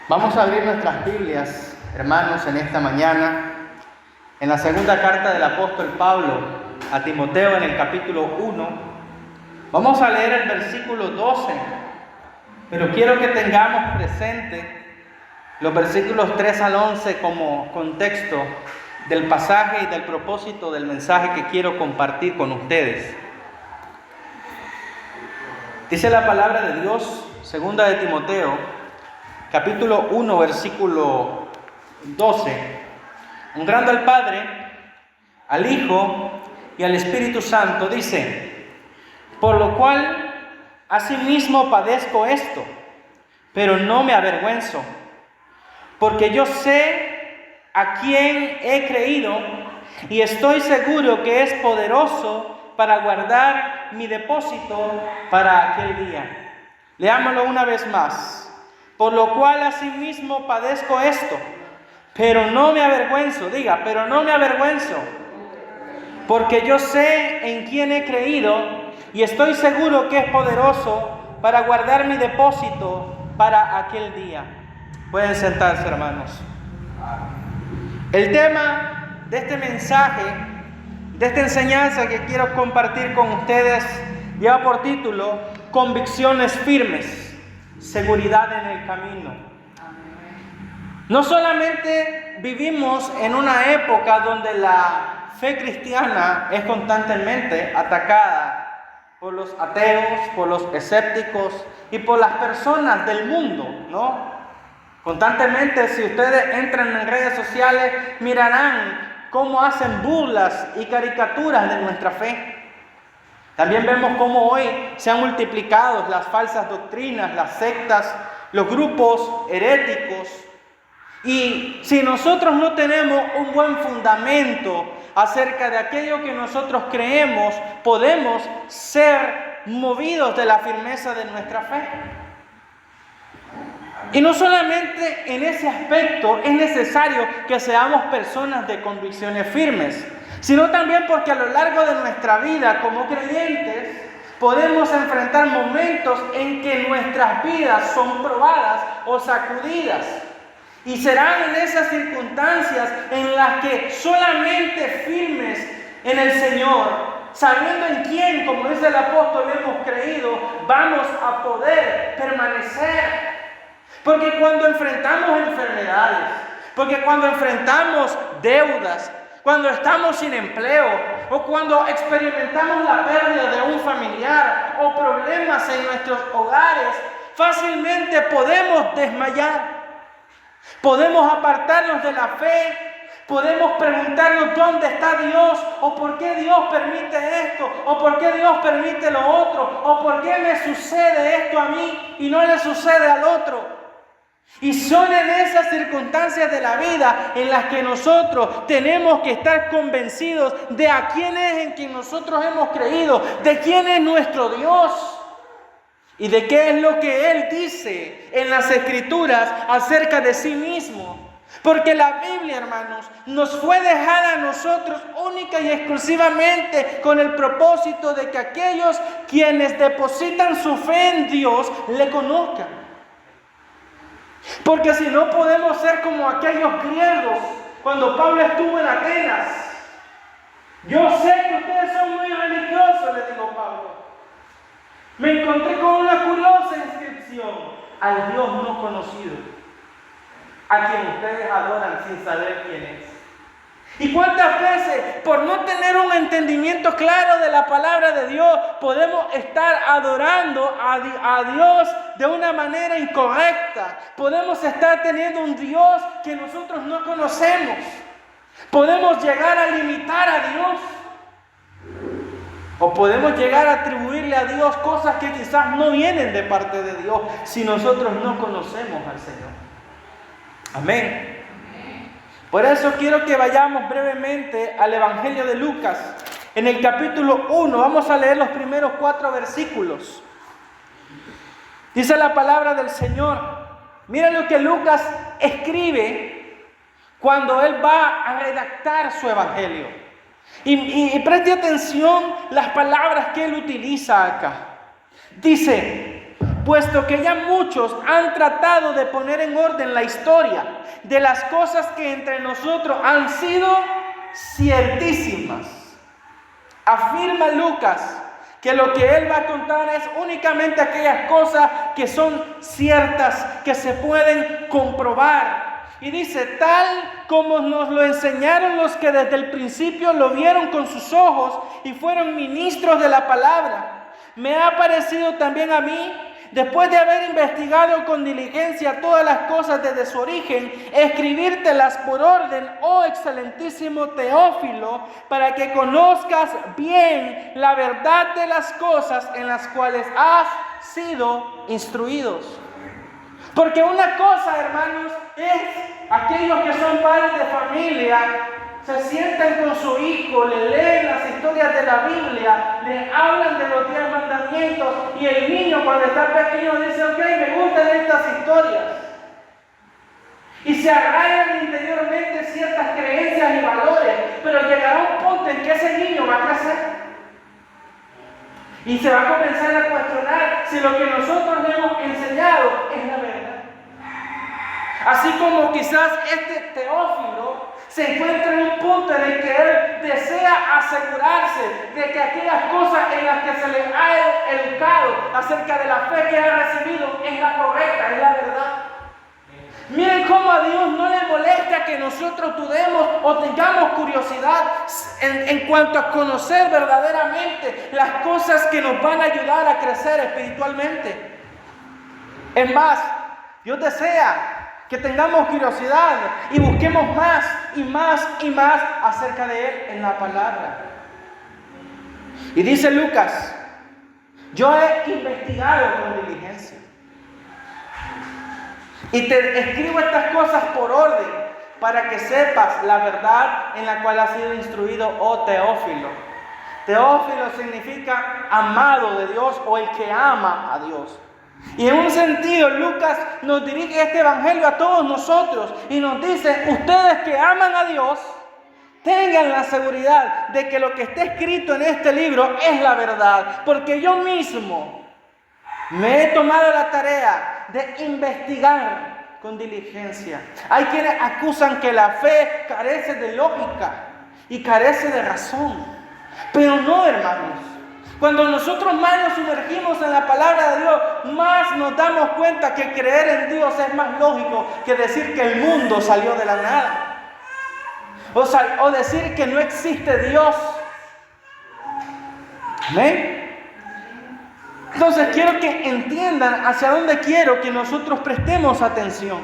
Vamos a abrir nuestras Biblias, hermanos, en esta mañana, en la segunda carta del apóstol Pablo a Timoteo, en el capítulo 1. Vamos a leer el versículo 12, pero quiero que tengamos presente los versículos 3 al 11 como contexto del pasaje y del propósito del mensaje que quiero compartir con ustedes. Dice la palabra de Dios, segunda de Timoteo, capítulo 1, versículo 12. Honrando al Padre, al Hijo y al Espíritu Santo, dice: por lo cual asimismo padezco esto, pero no me avergüenzo, porque yo sé a quién he creído y estoy seguro que es poderoso para guardar mi depósito para aquel día. Leámoslo una vez más. Por lo cual asimismo padezco esto, pero no me avergüenzo. Diga, pero no me avergüenzo, porque yo sé en quién he creído y estoy seguro que es poderoso para guardar mi depósito para aquel día. Pueden sentarse, hermanos. El tema de este mensaje, de esta enseñanza que quiero compartir con ustedes, lleva por título Convicciones firmes. Seguridad en el camino. No solamente vivimos en una época donde la fe cristiana es constantemente atacada por los ateos, por los escépticos y por las personas del mundo, ¿no? Constantemente, si ustedes entran en redes sociales, mirarán cómo hacen burlas y caricaturas de nuestra fe. También vemos cómo hoy se han multiplicado las falsas doctrinas, las sectas, los grupos heréticos. Y si nosotros no tenemos un buen fundamento acerca de aquello que nosotros creemos, podemos ser movidos de la firmeza de nuestra fe. Y no solamente en ese aspecto es necesario que seamos personas de convicciones firmes, sino también porque a lo largo de nuestra vida como creyentes podemos enfrentar momentos en que nuestras vidas son probadas o sacudidas. Y serán en esas circunstancias en las que solamente firmes en el Señor, sabiendo en quién, como dice el apóstol, hemos creído, vamos a poder permanecer. Porque cuando enfrentamos enfermedades, porque cuando enfrentamos deudas, cuando estamos sin empleo, o cuando experimentamos la pérdida de un familiar, o problemas en nuestros hogares, fácilmente podemos desmayar. Podemos apartarnos de la fe, podemos preguntarnos dónde está Dios, o por qué Dios permite esto, o por qué Dios permite lo otro, o por qué me sucede esto a mí y no le sucede al otro. Y son en esas circunstancias de la vida en las que nosotros tenemos que estar convencidos de a quién es en quien nosotros hemos creído, de quién es nuestro Dios y de qué es lo que Él dice en las Escrituras acerca de sí mismo. Porque la Biblia, hermanos, nos fue dejada a nosotros única y exclusivamente con el propósito de que aquellos quienes depositan su fe en Dios le conozcan. Porque si no podemos ser como aquellos griegos cuando Pablo estuvo en Atenas. Yo sé que ustedes son muy religiosos, le dijo Pablo. Me encontré con una curiosa inscripción: al Dios no conocido, a quien ustedes adoran sin saber quién es. ¿Y cuántas veces, por no tener un entendimiento claro de la palabra de Dios, podemos estar adorando a Dios de una manera incorrecta? Podemos estar teniendo un Dios que nosotros no conocemos. Podemos llegar a limitar a Dios. O podemos llegar a atribuirle a Dios cosas que quizás no vienen de parte de Dios si nosotros no conocemos al Señor. Amén. Por eso quiero que vayamos brevemente al Evangelio de Lucas. En el capítulo 1 vamos a leer los primeros 4 versículos. Dice la palabra del Señor. Mira lo que Lucas escribe cuando él va a redactar su Evangelio. Y preste atención las palabras que él utiliza acá. Dice: puesto que ya muchos han tratado de poner en orden la historia de las cosas que entre nosotros han sido ciertísimas. Afirma Lucas que lo que él va a contar es únicamente aquellas cosas que son ciertas, que se pueden comprobar. Y dice, tal como nos lo enseñaron los que desde el principio lo vieron con sus ojos y fueron ministros de la palabra, me ha parecido también a mí, después de haber investigado con diligencia todas las cosas desde su origen, escribírtelas por orden, oh excelentísimo Teófilo, para que conozcas bien la verdad de las cosas en las cuales has sido instruidos. Porque una cosa, hermanos, es aquellos que son padres de familia, se sientan con su hijo, le leen las historias de la Biblia, le hablan de los 10 mandamientos y el niño cuando está pequeño dice, ok, me gustan estas historias. Y se arraigan interiormente ciertas creencias y valores, pero llegará un punto en que ese niño va a crecer y se va a comenzar a cuestionar si lo que nosotros le hemos enseñado es la verdad. Así como quizás este Teófilo se encuentra en un punto en el que él desea asegurarse de que aquellas cosas en las que se le ha educado acerca de la fe que ha recibido es la correcta, es la verdad. Miren cómo a Dios no le molesta que nosotros dudemos o tengamos curiosidad en cuanto a conocer verdaderamente las cosas que nos van a ayudar a crecer espiritualmente. Es más, Dios desea que tengamos curiosidad y busquemos más y más y más acerca de Él en la palabra. Y dice Lucas, yo he investigado con diligencia y te escribo estas cosas por orden para que sepas la verdad en la cual has sido instruido, oh Teófilo. Teófilo significa amado de Dios o el que ama a Dios. Y en un sentido Lucas nos dirige este evangelio a todos nosotros y nos dice, ustedes que aman a Dios, tengan la seguridad de que lo que está escrito en este libro es la verdad, porque yo mismo me he tomado la tarea de investigar con diligencia. Hay quienes acusan que la fe carece de lógica y carece de razón, pero no, hermanos. Cuando nosotros más nos sumergimos en la palabra de Dios, más nos damos cuenta que creer en Dios es más lógico que decir que el mundo salió de la nada. O decir que no existe Dios. ¿Amén? Entonces quiero que entiendan hacia dónde quiero que nosotros prestemos atención.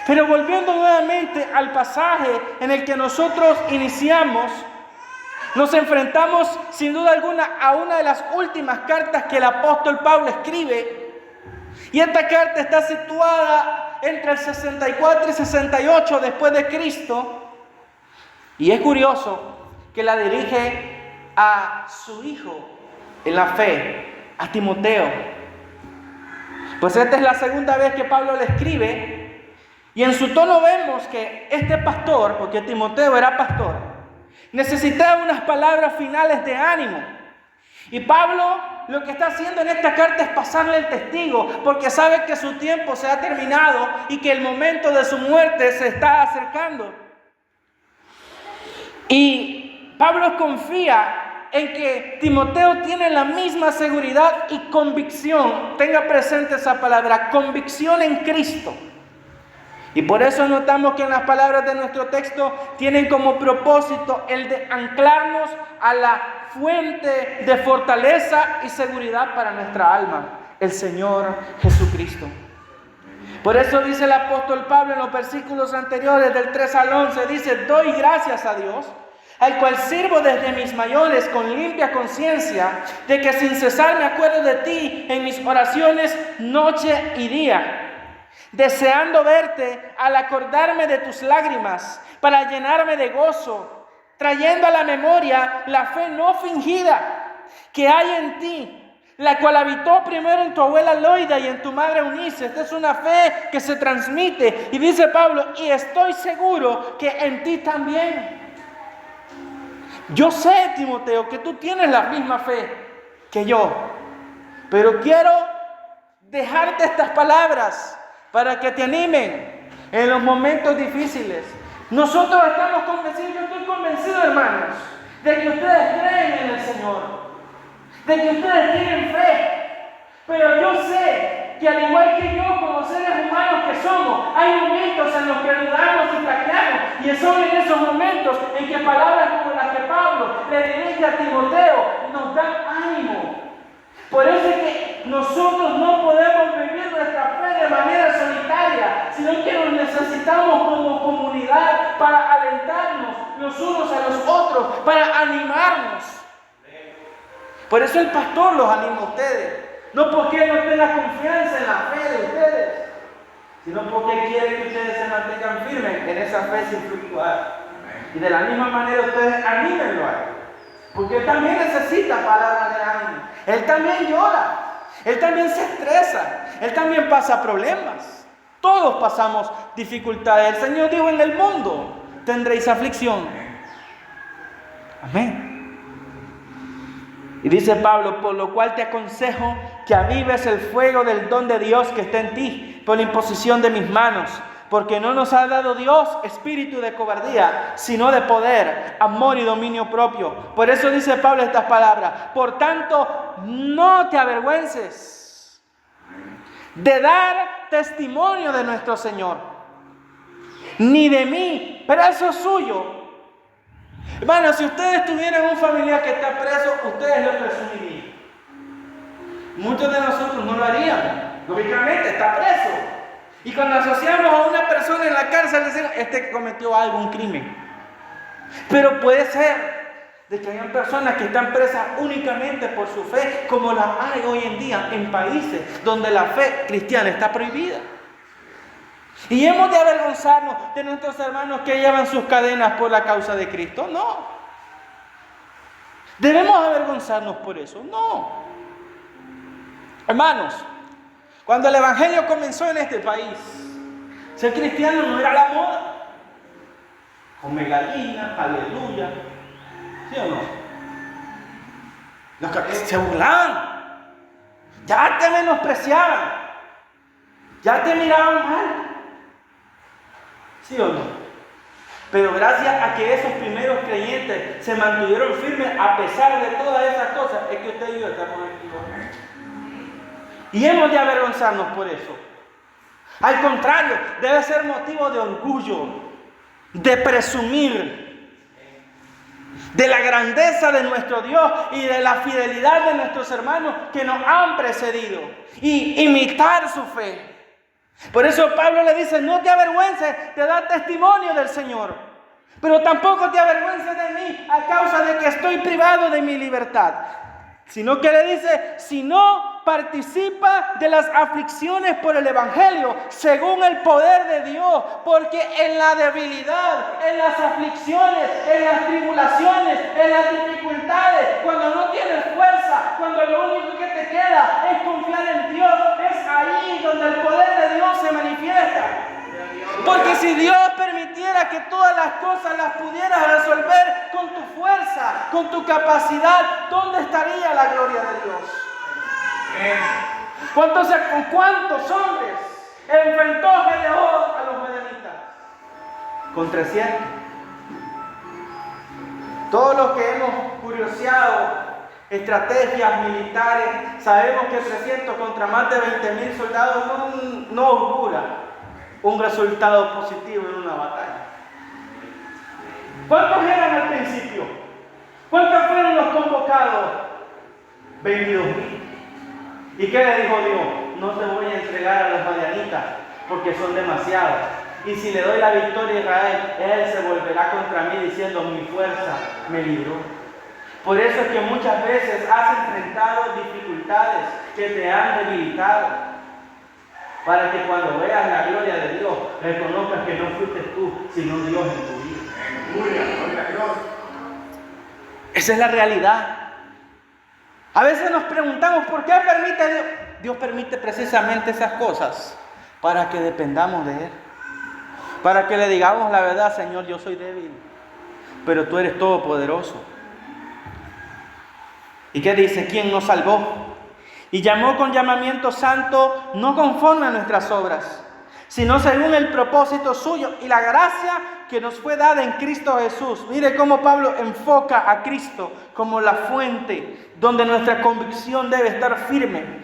Pero volviendo nuevamente al pasaje en el que nosotros iniciamos, nos enfrentamos sin duda alguna a una de las últimas cartas que el apóstol Pablo escribe. Y esta carta está situada entre el 64 y 68 después de Cristo. Y es curioso que la dirige a su hijo en la fe, a Timoteo. Pues esta es la segunda vez que Pablo le escribe. Y en su tono vemos que este pastor, porque Timoteo era pastor, necesitaba unas palabras finales de ánimo. Y Pablo lo que está haciendo en esta carta es pasarle el testigo, porque sabe que su tiempo se ha terminado y que el momento de su muerte se está acercando. Y Pablo confía en que Timoteo tiene la misma seguridad y convicción. Tenga presente esa palabra, convicción en Cristo. Y por eso notamos que en las palabras de nuestro texto tienen como propósito el de anclarnos a la fuente de fortaleza y seguridad para nuestra alma, el Señor Jesucristo. Por eso dice el apóstol Pablo en los versículos anteriores del 3 al 11, dice, doy gracias a Dios, al cual sirvo desde mis mayores con limpia conciencia, de que sin cesar me acuerdo de ti en mis oraciones noche y día, deseando verte al acordarme de tus lágrimas, para llenarme de gozo, trayendo a la memoria la fe no fingida que hay en ti, la cual habitó primero en tu abuela Loida y en tu madre Eunice. Esta es una fe que se transmite. Y dice Pablo, y estoy seguro que en ti también. Yo sé, Timoteo, que tú tienes la misma fe que yo, pero quiero dejarte estas palabras para que te animen en los momentos difíciles. Nosotros estamos convencidos, yo estoy convencido, hermanos, de que ustedes creen en el Señor, de que ustedes tienen fe, pero yo sé que al igual que yo, como seres humanos que somos, hay momentos en los que dudamos y flaqueamos, y son en esos momentos en que palabras como las que Pablo le dirige a Timoteo nos dan ánimo. Por eso es que nosotros no podemos vivir nuestra fe de manera solitaria, sino que nos necesitamos como comunidad para alentarnos los unos a los otros, para animarnos. Por eso el pastor los anima a ustedes. No porque él no tenga confianza en la fe de ustedes, sino porque quiere que ustedes se mantengan firmes en esa fe sin fluctuar. Y de la misma manera ustedes anímenlo a él. Porque él también necesita palabras de ánimo. Él también llora. Él también se estresa. Él también pasa problemas. Todos pasamos dificultades. El Señor dijo: en el mundo tendréis aflicción. Amén. Y dice Pablo: por lo cual te aconsejo que avives el fuego del don de Dios que está en ti por la imposición de mis manos. Porque no nos ha dado Dios espíritu de cobardía, sino de poder, amor y dominio propio. Por eso dice Pablo estas palabras: por tanto, no te avergüences de dar testimonio de nuestro Señor, ni de mí, preso suyo. Hermanos, si ustedes tuvieran un familiar que está preso, ustedes lo presumirían. Muchos de nosotros no lo haríamos. Lógicamente está preso. Y cuando asociamos a una persona en la cárcel, decimos: este cometió algún crimen. Pero puede ser de que hayan personas que están presas únicamente por su fe, como las hay hoy en día en países donde la fe cristiana está prohibida. Y hemos de avergonzarnos de nuestros hermanos que llevan sus cadenas por la causa de Cristo. No. ¿Debemos avergonzarnos por eso? No. Hermanos, cuando el evangelio comenzó en este país, ser cristiano no era la moda. Come gallina, aleluya. ¿Sí o no? Los que se burlaban, ya te menospreciaban, ya te miraban mal. ¿Sí o no? Pero gracias a que esos primeros creyentes se mantuvieron firmes a pesar de todas esas cosas, es que usted y yo estamos aquí hoy. Y hemos de avergonzarnos por eso. Al contrario, debe ser motivo de orgullo, de presumir de la grandeza de nuestro Dios y de la fidelidad de nuestros hermanos que nos han precedido, y imitar su fe. Por eso Pablo le dice: no te avergüences de dar testimonio del Señor, pero tampoco te avergüences de mí a causa de que estoy privado de mi libertad. Sino que le dice: si no participa de las aflicciones por el Evangelio, según el poder de Dios, porque en la debilidad, en las aflicciones, en las tribulaciones, en las dificultades, cuando no tienes fuerza, cuando lo único que te queda es confiar en Dios, es ahí donde el poder de Dios se manifiesta. Porque si Dios permitiera que todas las cosas las pudieras resolver con tu fuerza, con tu capacidad, ¿dónde estaría la gloria de Dios? ¿Con cuántos hombres enfrentó Gedeón a los madianitas? Con 300. Todos los que hemos curioseado estrategias militares, sabemos que 300 contra más de 20,000 soldados no augura un resultado positivo en una batalla. ¿Cuántos eran al principio? ¿Cuántos fueron los convocados? 22,000. ¿Y qué le dijo Dios? No te voy a entregar a los madianitas porque son demasiados. Y si le doy la victoria a Israel, él se volverá contra mí diciendo: mi fuerza me libró. Por eso es que muchas veces has enfrentado dificultades que te han debilitado, para que cuando veas la gloria de Dios, reconozcas que no fuiste tú, sino Dios en tu vida. Gloria a Dios. Esa es la realidad. A veces nos preguntamos: ¿por qué permite Dios? Dios permite precisamente esas cosas para que dependamos de Él. Para que le digamos la verdad: Señor, yo soy débil, pero tú eres todopoderoso. ¿Y qué dice? ¿Quién nos salvó? Y llamó con llamamiento santo, no conforme a nuestras obras, sino según el propósito suyo y la gracia que nos fue dada en Cristo Jesús. Mire cómo Pablo enfoca a Cristo como la fuente donde nuestra convicción debe estar firme.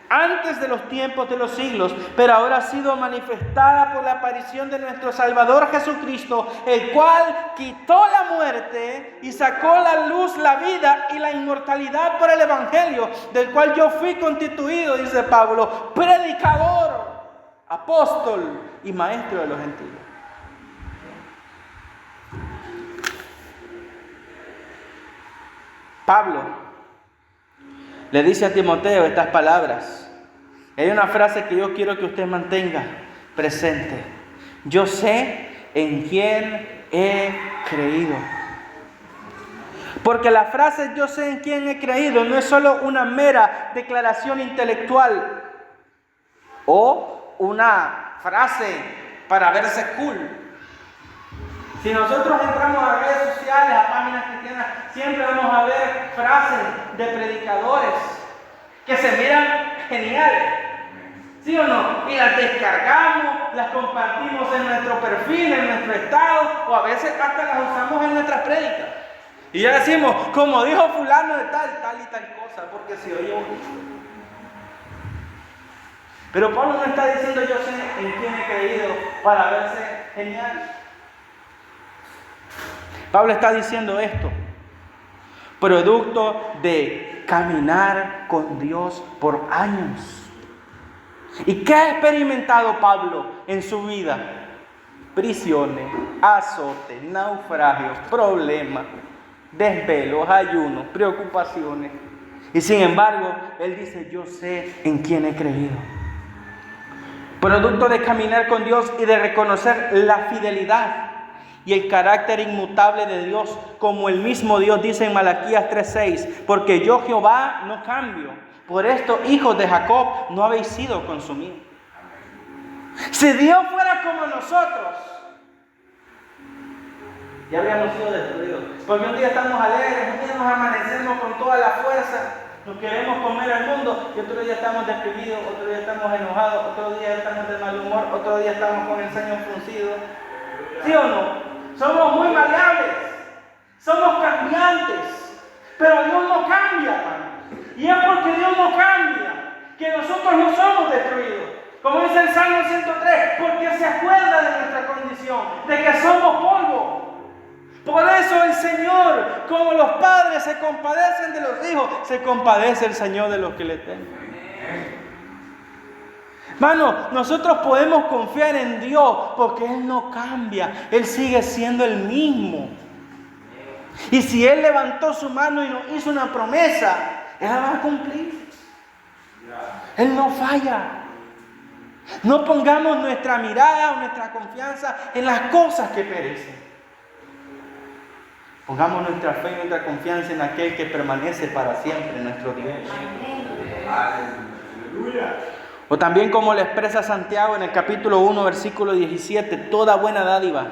Antes de los tiempos de los siglos, pero ahora ha sido manifestada por la aparición de nuestro Salvador Jesucristo, el cual quitó la muerte y sacó a la luz la vida y la inmortalidad por el Evangelio, del cual yo fui constituido, dice Pablo, predicador, apóstol y maestro de los gentiles. Pablo le dice a Timoteo estas palabras. Hay una frase que yo quiero que usted mantenga presente. Yo sé en quién he creído. Porque la frase yo sé en quién he creído no es solo una mera declaración intelectual o una frase para verse cool. Si nosotros entramos a redes sociales, a páginas cristianas, siempre vamos a ver frases de predicadores que se miran geniales, ¿sí o no? Y las descargamos, las compartimos en nuestro perfil, en nuestro estado, o a veces hasta las usamos en nuestras prédicas. Y ya decimos, como dijo fulano de tal y tal cosa, porque se oye bonito. Pero Pablo no está diciendo yo sé en quién he creído para verse genial. Pablo está diciendo esto, producto de caminar con Dios por años. ¿Y qué ha experimentado Pablo en su vida? Prisiones, azotes, naufragios, problemas, desvelos, ayunos, preocupaciones. Y sin embargo, él dice, yo sé en quién he creído. Producto de caminar con Dios y de reconocer la fidelidad y el carácter inmutable de Dios, como el mismo Dios dice en Malaquías 3:6, porque yo Jehová no cambio. Por esto, hijos de Jacob, no habéis sido consumidos. Si Dios fuera como nosotros, ya habríamos sido destruidos. Porque un día estamos alegres, un día nos amanecemos con toda la fuerza, nos queremos comer al mundo, y otro día estamos deprimidos, otro día estamos enojados, otro día estamos de mal humor, otro día estamos con el ceño fruncido. ¿Sí o no? Somos muy maleables, somos cambiantes, pero Dios no cambia, hermano. Y es porque Dios no cambia que nosotros no somos destruidos. Como dice el Salmo 103, porque se acuerda de nuestra condición, de que somos polvo. Por eso el Señor, como los padres se compadecen de los hijos, se compadece el Señor de los que le temen. Hermano, nosotros podemos confiar en Dios porque Él no cambia, Él sigue siendo el mismo. Y si Él levantó su mano y nos hizo una promesa, Él la va a cumplir. Él no falla. No pongamos nuestra mirada o nuestra confianza en las cosas que perecen. Pongamos nuestra fe y nuestra confianza en aquel que permanece para siempre, nuestro Dios. Aleluya. O también como le expresa Santiago en el capítulo 1, versículo 17, toda buena dádiva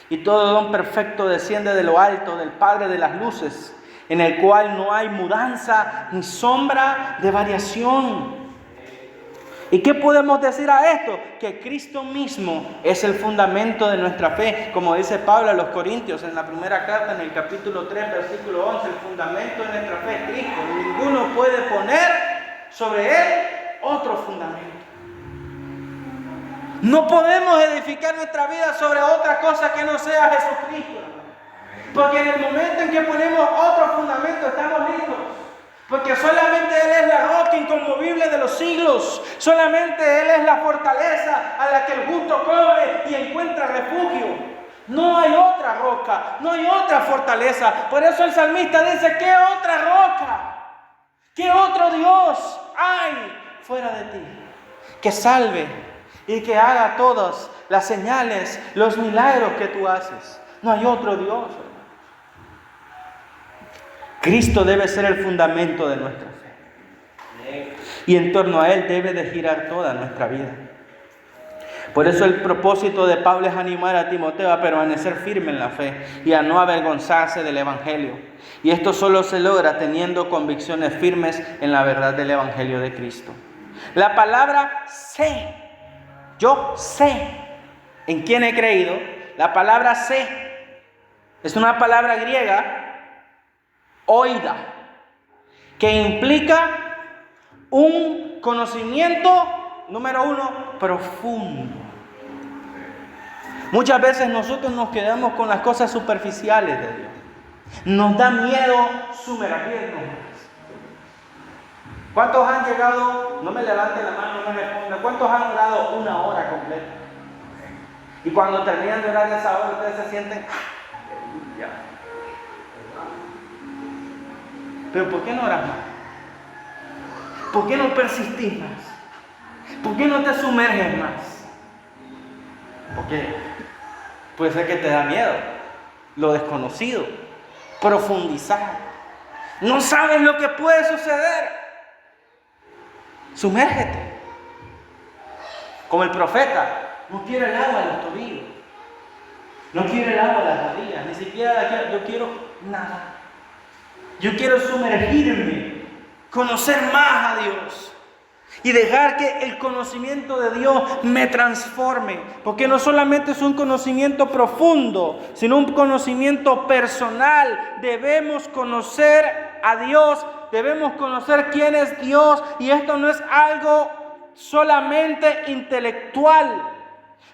y todo don perfecto desciende de lo alto, del Padre de las luces, en el cual no hay mudanza ni sombra de variación. ¿Y qué podemos decir a esto? Que Cristo mismo es el fundamento de nuestra fe, como dice Pablo a los Corintios en la primera carta, en el capítulo 3, versículo 11, el fundamento de nuestra fe es Cristo. Ninguno puede poner sobre él otro fundamento. No podemos edificar nuestra vida sobre otra cosa que no sea Jesucristo. Porque en el momento en que ponemos otro fundamento estamos listos. Porque solamente Él es la roca inconmovible de los siglos. Solamente Él es la fortaleza a la que el justo corre y encuentra refugio. No hay otra roca, no hay otra fortaleza. Por eso el salmista dice, ¿qué otra roca? ¿Qué otro Dios hay fuera de ti? Que salve y que haga todas las señales, los milagros que tú haces. No hay otro Dios. Cristo debe ser el fundamento de nuestra fe. Y en torno a Él debe de girar toda nuestra vida. Por eso el propósito de Pablo es animar a Timoteo a permanecer firme en la fe y a no avergonzarse del Evangelio. Y esto solo se logra teniendo convicciones firmes en la verdad del Evangelio de Cristo. La palabra sé, yo sé en quién he creído. La palabra sé es una palabra griega, oida, que implica un conocimiento, número uno, profundo. Muchas veces nosotros nos quedamos con las cosas superficiales de Dios. Nos da miedo sumergirnos. ¿Cuántos han llegado? No me levanten la mano, no me respondan. ¿Cuántos han orado una hora completa? Y cuando terminan de orar esa hora, ustedes se sienten, aleluya. Pero ¿por qué no oras más? ¿Por qué no persistís más? ¿Por qué no te sumerges más? Porque puede ser que te da miedo lo desconocido, profundizar. No sabes lo que puede suceder. Sumérgete. Como el profeta, no quiere el agua de los tobillos, no quiere el agua de las rodillas, ni siquiera yo quiero nada. Yo quiero sumergirme, conocer más a Dios y dejar que el conocimiento de Dios me transforme. Porque no solamente es un conocimiento profundo, sino un conocimiento personal. Debemos conocer a Dios, debemos conocer quién es Dios. Y esto no es algo solamente intelectual.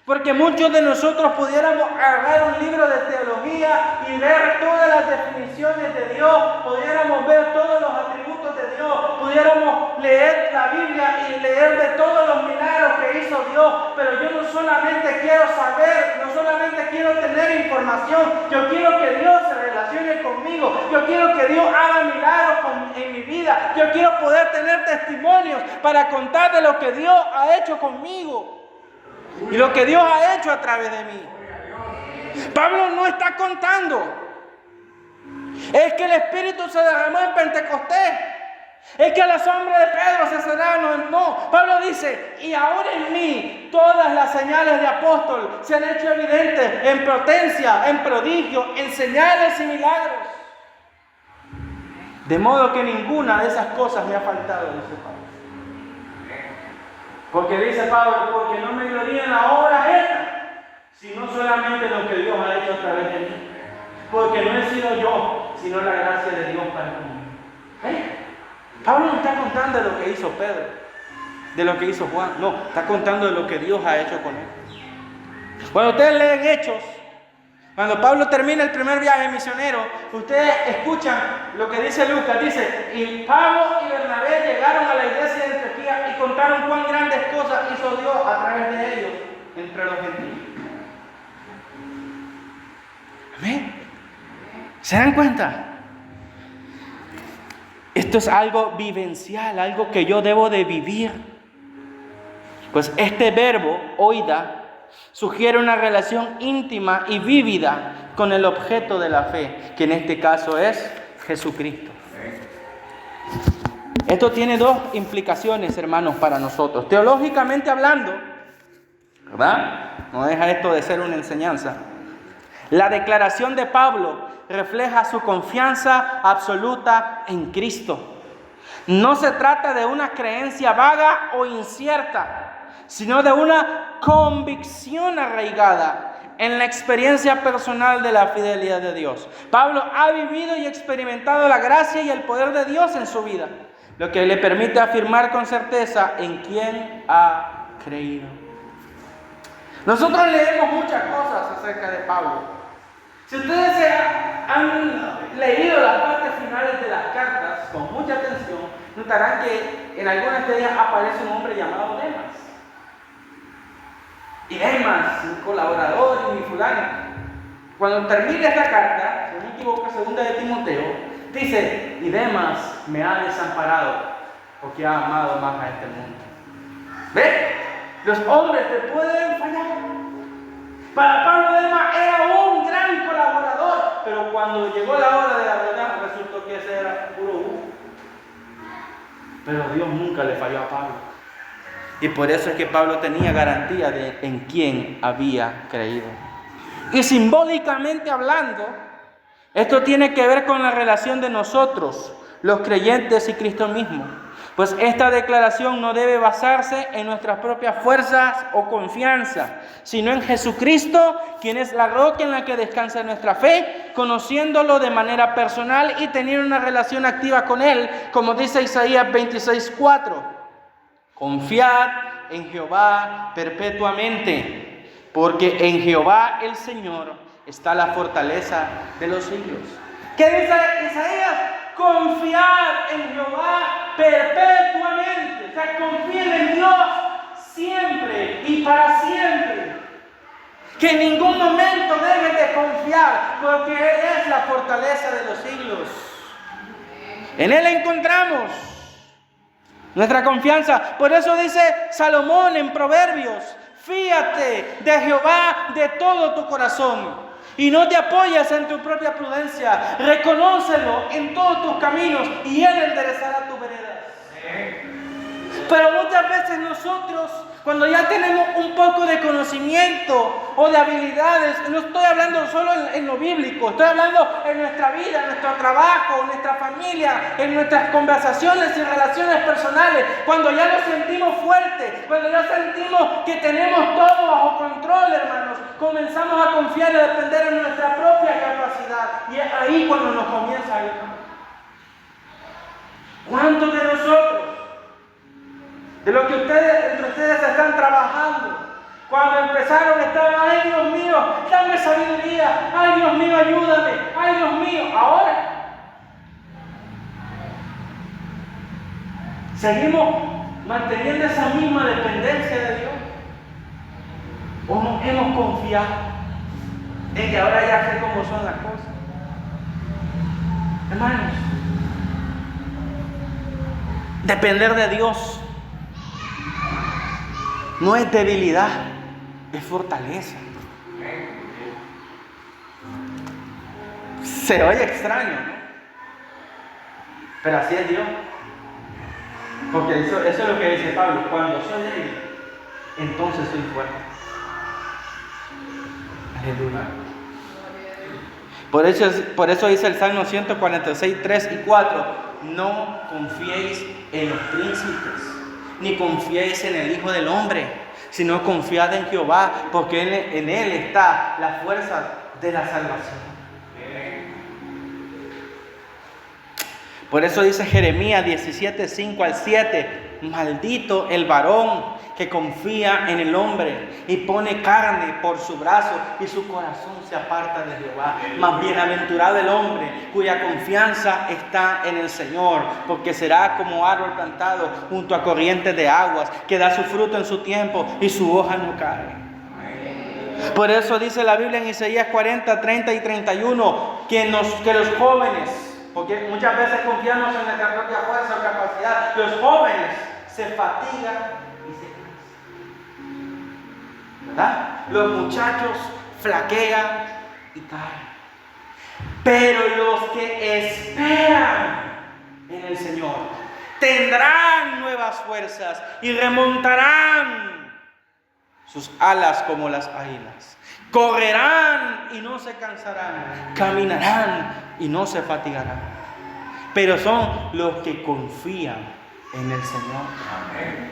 Porque muchos de nosotros pudiéramos agarrar un libro de teología y ver todas las definiciones de Dios, pudiéramos ver todos los atributos de Dios, pudiéramos leer la Biblia y leer de todos los milagros que hizo Dios, pero yo no solamente quiero saber, no solamente quiero tener información, yo quiero que Dios se relacione conmigo, yo quiero que Dios haga milagros en mi vida, yo quiero poder tener testimonios para contar de lo que Dios ha hecho conmigo. Y lo que Dios ha hecho a través de mí. Pablo no está contando. Es que el Espíritu se derramó en Pentecostés. Es que la sombra de Pedro se cerraron. No, Pablo dice, y ahora en mí todas las señales de apóstol se han hecho evidentes en potencia, en prodigio, en señales y milagros. De modo que ninguna de esas cosas me ha faltado, dice Pablo. Porque dice Pablo, porque no me glorío en la obra esta, sino solamente en lo que Dios ha hecho a través de mí. Porque no he sido yo, sino la gracia de Dios para conmigo. Pablo no está contando de lo que hizo Pedro, de lo que hizo Juan. No, está contando de lo que Dios ha hecho con él. Cuando ustedes leen Hechos, cuando Pablo termina el primer viaje misionero, ustedes escuchan lo que dice Lucas. Dice, y Pablo y Bernabé llegaron a la iglesia de Antioquía y contaron cuán grandes cosas hizo Dios a través de ellos entre los gentiles. Amén. ¿Se dan cuenta? Esto es algo vivencial, algo que yo debo de vivir. Pues este verbo, oida, sugiere una relación íntima y vívida con el objeto de la fe, que en este caso es Jesucristo. Esto tiene dos implicaciones, hermanos, para nosotros. Teológicamente hablando, ¿verdad? No deja esto de ser una enseñanza. La declaración de Pablo refleja su confianza absoluta en Cristo. No se trata de una creencia vaga o incierta, sino de una convicción arraigada en la experiencia personal de la fidelidad de Dios. Pablo ha vivido y experimentado la gracia y el poder de Dios en su vida, lo que le permite afirmar con certeza en quién ha creído. Nosotros leemos muchas cosas acerca de Pablo. Si ustedes han leído las partes finales de las cartas con mucha atención, notarán que en algunas de ellas aparece un hombre llamado Demas. Y Demas, un colaborador y fulano. Cuando termina esta carta, si no me equivoco, segunda de Timoteo, dice, y Demas me ha desamparado porque ha amado más a este mundo. ¿Ves? Los hombres te pueden fallar. Para Pablo Demas era un gran colaborador, pero cuando llegó la hora de la verdad, resultó que ese era puro humo. Pero Dios nunca le falló a Pablo. Y por eso es que Pablo tenía garantía de en quién había creído. Y simbólicamente hablando, esto tiene que ver con la relación de nosotros, los creyentes y Cristo mismo. Pues esta declaración no debe basarse en nuestras propias fuerzas o confianza, sino en Jesucristo, quien es la roca en la que descansa nuestra fe, conociéndolo de manera personal y teniendo una relación activa con Él, como dice Isaías 26:4. Confiad en Jehová perpetuamente, porque en Jehová el Señor está la fortaleza de los siglos. ¿Qué dice Isaías? Confiad en Jehová perpetuamente. O sea, confíen en Dios siempre y para siempre. Que en ningún momento deben de confiar, porque Él es la fortaleza de los siglos. En Él encontramos nuestra confianza. Por eso dice Salomón en Proverbios: fíate de Jehová de todo tu corazón y no te apoyes en tu propia prudencia. Reconócelo en todos tus caminos y Él enderezará tus veredas. Pero muchas veces nosotros, cuando ya tenemos un poco de conocimiento o de habilidades, no estoy hablando solo en lo bíblico, estoy hablando en nuestra vida, en nuestro trabajo, en nuestra familia, en nuestras conversaciones y relaciones personales, cuando ya nos sentimos fuertes, cuando ya sentimos que tenemos todo bajo control, hermanos, comenzamos a confiar y a depender en nuestra propia capacidad. Y es ahí cuando nos comienza a ir. ¿Cuántos de nosotros, de lo que entre ustedes están trabajando, cuando empezaron estaban: ay Dios mío, dame sabiduría, ay Dios mío, ayúdame, ay Dios mío? Ahora seguimos manteniendo esa misma dependencia de Dios, o nos hemos confiado en que ahora ya sé cómo son las cosas. Hermanos, depender de Dios no es debilidad, es fortaleza. Se oye extraño, ¿no? Pero así es Dios. Porque eso es lo que dice Pablo: cuando soy débil, entonces soy fuerte. Aleluya. Por eso dice el Salmo 146, 3 y 4: no confiéis en los príncipes, ni confiéis en el Hijo del Hombre, sino confiad en Jehová, porque en Él está la fuerza de la salvación. Por eso dice Jeremías 17, 5 al 7: maldito el varón que confía en el hombre y pone carne por su brazo y su corazón se aparta de Jehová. Mas bienaventurado el hombre cuya confianza está en el Señor, porque será como árbol plantado junto a corrientes de aguas, que da su fruto en su tiempo y su hoja no cae. Por eso dice la Biblia en Isaías 40, 30 y 31 que los jóvenes, porque muchas veces confiamos en nuestra propia fuerza o capacidad, los jóvenes se fatigan y se cansan, ¿verdad? Los muchachos flaquean y caen. Pero los que esperan en el Señor tendrán nuevas fuerzas y remontarán sus alas como las águilas. Correrán y no se cansarán, caminarán y no se fatigarán. Pero son los que confían en el Señor. Amén.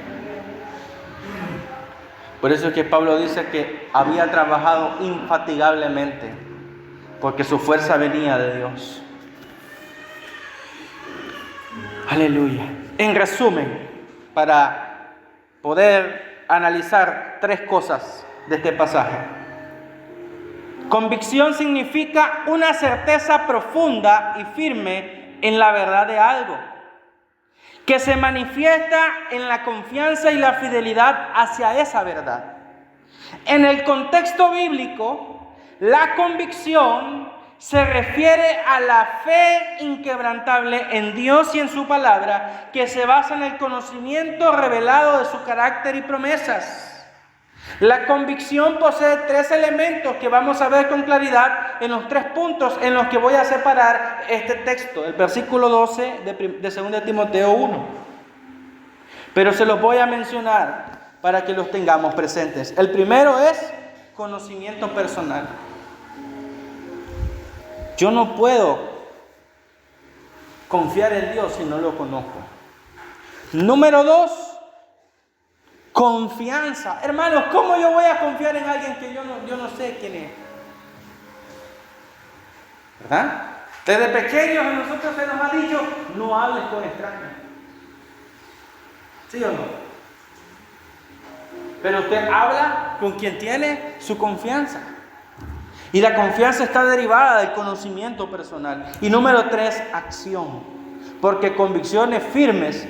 Por eso es que Pablo dice que había trabajado infatigablemente, porque su fuerza venía de Dios. Aleluya. En resumen, para poder analizar 3 cosas de este pasaje. Convicción significa una certeza profunda y firme en la verdad de algo, que se manifiesta en la confianza y la fidelidad hacia esa verdad. En el contexto bíblico, la convicción se refiere a la fe inquebrantable en Dios y en su palabra, que se basa en el conocimiento revelado de su carácter y promesas. La convicción posee 3 elementos que vamos a ver con claridad en los 3 puntos en los que voy a separar este texto, el versículo 12 de 2 Timoteo 1. Pero se los voy a mencionar para que los tengamos presentes. El primero es conocimiento personal. Yo no puedo confiar en Dios si no lo conozco. Número 2, confianza. Hermanos, ¿cómo yo voy a confiar en alguien que yo no sé quién es? ¿Verdad? Desde pequeños a nosotros se nos ha dicho, no hables con extraños. ¿Sí o no? Pero usted habla con quien tiene su confianza. Y la confianza está derivada del conocimiento personal. Y número 3, acción. Porque convicciones firmes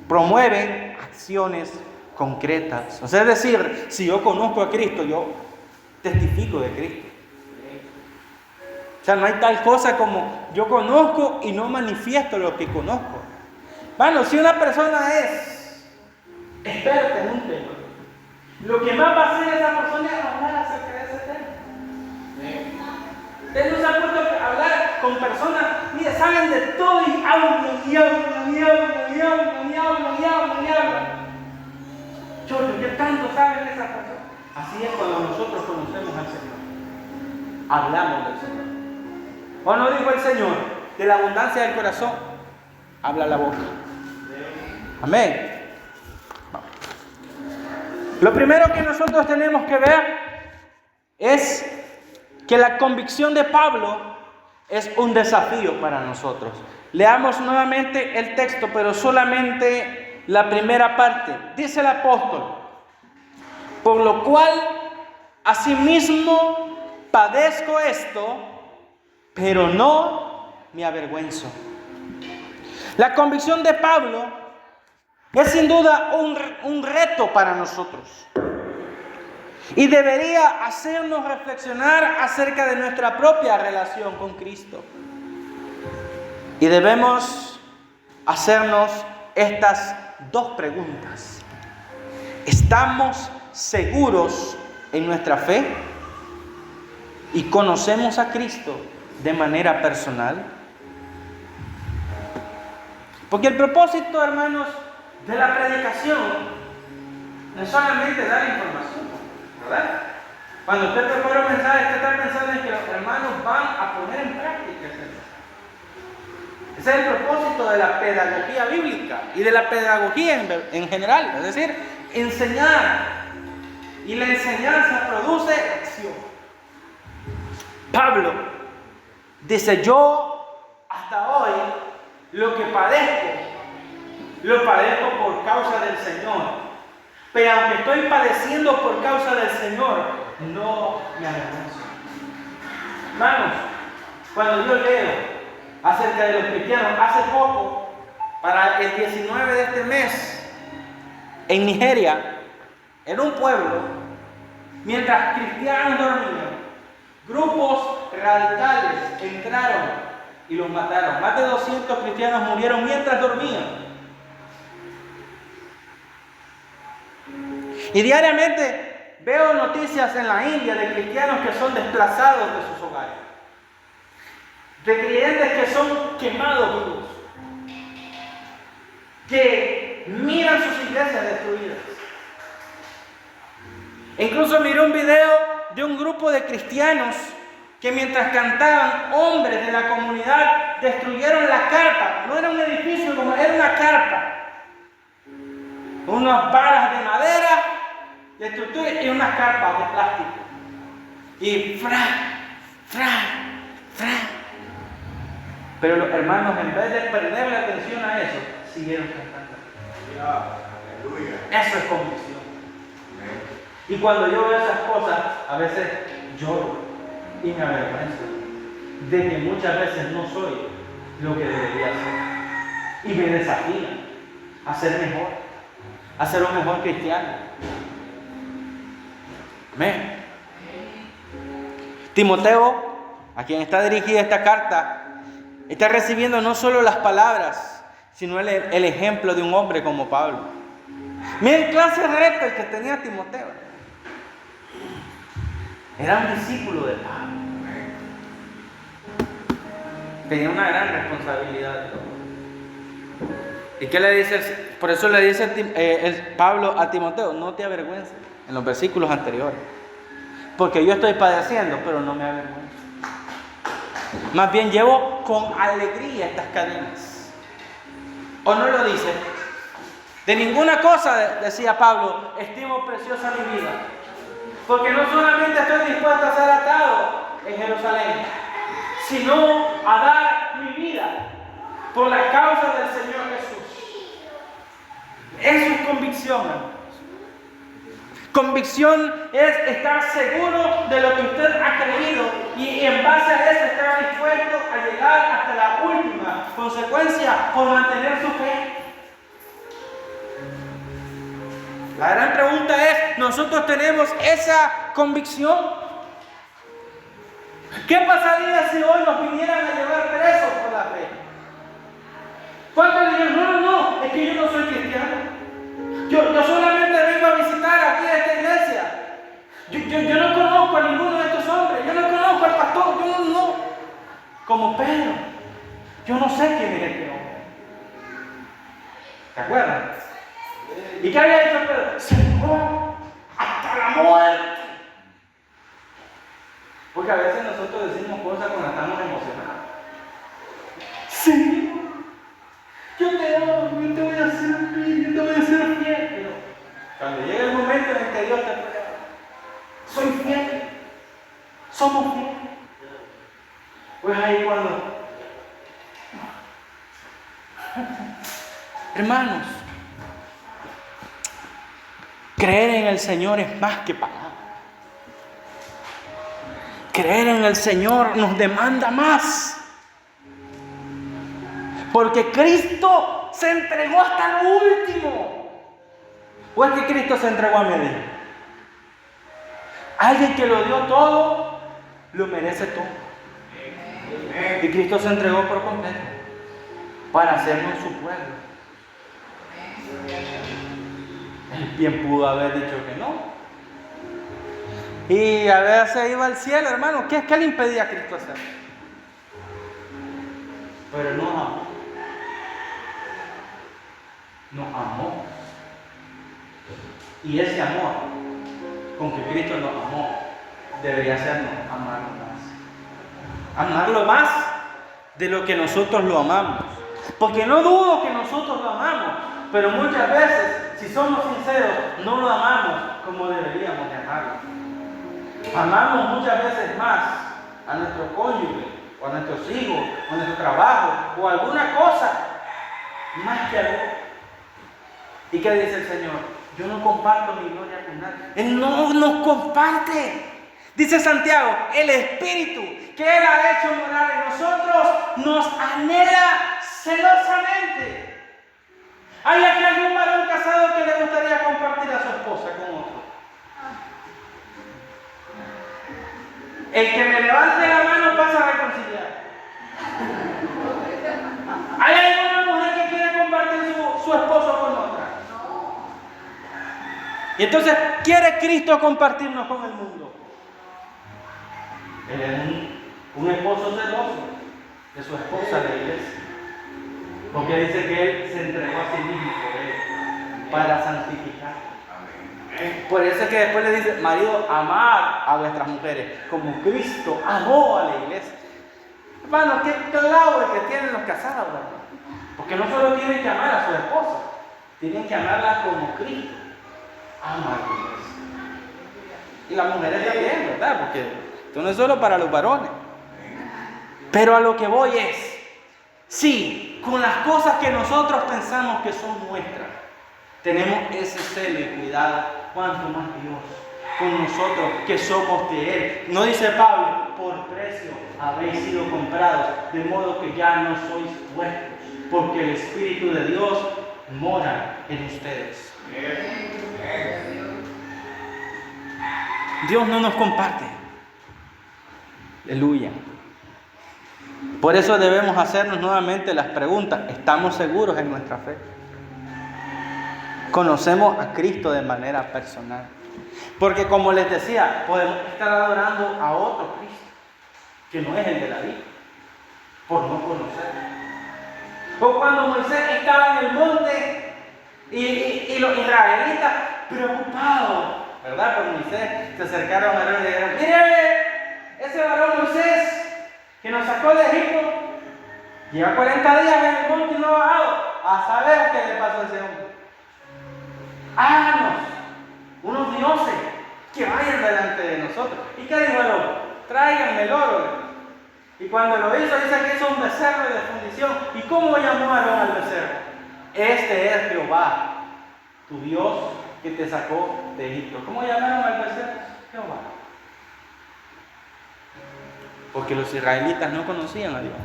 promueven acciones concretas. O sea, es decir, si yo conozco a Cristo, yo testifico de Cristo. O sea, no hay tal cosa como yo conozco y no manifiesto lo que conozco. Bueno, si una persona es experta en un tema, lo que más va a hacer esa persona es hablar acerca de ese tema. Usted no se ha puesto a hablar con personas, mire, saben de todo y hablan. Chocho, ¿qué tanto saben esas personas? Así es cuando nosotros conocemos al Señor. Hablamos del Señor. ¿O no dijo el Señor? De la abundancia del corazón, habla la boca. Amén. Lo primero que nosotros tenemos que ver es que la convicción de Pablo es un desafío para nosotros. Leamos nuevamente el texto, pero solamente la primera parte. Dice el apóstol: por lo cual asimismo padezco esto, pero no me avergüenzo. La convicción de Pablo es sin duda un reto para nosotros. Y debería hacernos reflexionar acerca de nuestra propia relación con Cristo. Y debemos hacernos estas dos preguntas. ¿Estamos seguros en nuestra fe? ¿Y conocemos a Cristo de manera personal? Porque el propósito, hermanos, de la predicación no es solamente dar información, ¿verdad? Cuando usted prepara un mensaje, usted está pensando en que los hermanos van a poner en práctica ese mensaje. Ese es el propósito de la pedagogía bíblica y de la pedagogía en general, es decir, enseñar. Y la enseñanza produce acción. Pablo dice: yo hasta hoy lo que padezco, lo padezco por causa del Señor. Pero aunque estoy padeciendo por causa del Señor, no me avergüenzo. Hermanos, cuando yo leo acerca de los cristianos, hace poco, para el 19 de este mes, en Nigeria, en un pueblo, mientras cristianos dormían, grupos radicales entraron y los mataron. Más de 200 cristianos murieron mientras dormían. Y diariamente veo noticias en la India de cristianos que son desplazados de sus hogares, de creyentes que son quemados vivos, que miran sus iglesias destruidas. E incluso miré un video de un grupo de cristianos que mientras cantaban, hombres de la comunidad destruyeron la carpa. No era un edificio, como era una carpa. Unas varas de madera, de estructura y unas carpas de plástico. Y Pero los hermanos, en vez de perder la atención a eso, siguieron cantando. Eso es convicción. Y cuando yo veo esas cosas, a veces lloro y me avergüenzo de que muchas veces no soy lo que debería ser. Y me desafía a ser mejor, a ser un mejor cristiano. Amén. Timoteo, a quien está dirigida esta carta, está recibiendo no solo las palabras, sino el ejemplo de un hombre como Pablo. Miren clase de reto el que tenía Timoteo. Era un discípulo de Pablo. Tenía una gran responsabilidad de todo. ¿Y qué le dice? Por eso le dice Pablo a Timoteo, no te avergüences, en los versículos anteriores. Porque yo estoy padeciendo, pero no me avergüenzo. Más bien llevo con alegría estas cadenas. ¿O no lo dice? De ninguna cosa, decía Pablo, estimo preciosa mi vida. Porque no solamente estoy dispuesto a ser atado en Jerusalén, sino a dar mi vida por la causa del Señor Jesús. Eso es convicción, hermanos. Convicción es estar seguro de lo que usted ha creído y en base a eso estar dispuesto a llegar hasta la última consecuencia por mantener su fe. La gran pregunta es, ¿nosotros tenemos esa convicción? ¿Qué pasaría si hoy nos vinieran a llevar presos por la fe? ¿Cuántos dirían, no, es que yo no soy cristiano? Yo solamente vengo a visitar aquí a esta iglesia. Yo no conozco a ninguno de estos hombres. Yo no conozco al pastor. Yo no. Como Pedro. Yo no sé quién es este hombre. ¿Te acuerdas? ¿Y qué había dicho Pedro? Se negó hasta la muerte. Porque a veces nosotros decimos cosas cuando estamos emocionados. Sí. Yo te amo, yo te voy a hacer fiel, yo te voy a hacer fiel. Pero cuando llega el momento en el que Dios te prueba, soy fiel, somos fieles. Pues ahí cuando, hermanos, creer en el Señor es más que palabra. Creer en el Señor nos demanda más. Porque Cristo se entregó hasta lo último. ¿O es que Cristo se entregó a medir? Alguien que lo dio todo, lo merece todo. Y Cristo se entregó por completo para hacernos su pueblo. Él bien pudo haber dicho que no. Y a ver, se iba al cielo, hermano. ¿Qué le impedía a Cristo hacer? Pero no amó. Nos amó. Y ese amor con que Cristo nos amó debería hacernos amarlo más. Amarlo más de lo que nosotros lo amamos. Porque no dudo que nosotros lo amamos, pero muchas veces, si somos sinceros, no lo amamos como deberíamos de amarlo. Amamos muchas veces más a nuestro cónyuge, o a nuestros hijos, o a nuestro trabajo, o a alguna cosa, más que a Dios. ¿Y qué dice el Señor? Yo no comparto mi gloria con nadie. Él no nos comparte. Dice Santiago, el Espíritu que Él ha hecho morar en nosotros nos anhela celosamente. ¿Hay aquí algún varón casado que le gustaría compartir a su esposa con otro? El que me levante la mano pasa a reconciliar. ¿Hay alguna mujer que quiere compartir su esposo con otra? Y entonces quiere Cristo compartirnos con el mundo. Él es un esposo celoso de su esposa, la iglesia. Porque dice que Él se entregó a sí mismo por Él, para santificar. Por eso es que después le dice, marido, amad a vuestras mujeres, como Cristo amó a la iglesia. Hermano, qué clavo el que tienen los casados, ¿verdad? Porque no solo tienen que amar a su esposa, tienen que amarla como Cristo ama a la iglesia. Y las mujeres también, ¿verdad? Porque esto no es solo para los varones. Pero a lo que voy es, sí, con las cosas que nosotros pensamos que son nuestras, tenemos ese celo y cuidado, cuanto más Dios con nosotros que somos de Él. No dice Pablo, por precio habéis sido comprados, de modo que ya no sois vuestros, porque el Espíritu de Dios mora en ustedes. Dios no nos comparte. Aleluya. Por eso debemos hacernos nuevamente las preguntas. ¿Estamos seguros en nuestra fe? ¿Conocemos a Cristo de manera personal? Porque como les decía, podemos estar adorando a otro Cristo, que no es el de la Biblia, por no conocerlo. O cuando Moisés estaba en el monte y los israelitas preocupados, ¿verdad? Por Moisés, se acercaron a él y dijeron: mire, ese varón Moisés que nos sacó de Egipto, lleva 40 días en el monte y no ha bajado. A saber qué le pasó a ese hombre. Háganos unos dioses que vayan delante de nosotros. ¿Y qué dijo el hombre? Tráiganme el oro. Y cuando lo hizo, dice que hizo un becerro de fundición. ¿Y cómo llamó Aarón al becerro? Este es Jehová, tu Dios que te sacó de Egipto. ¿Cómo llamaron al becerro? Jehová. Porque los israelitas no conocían a Dios.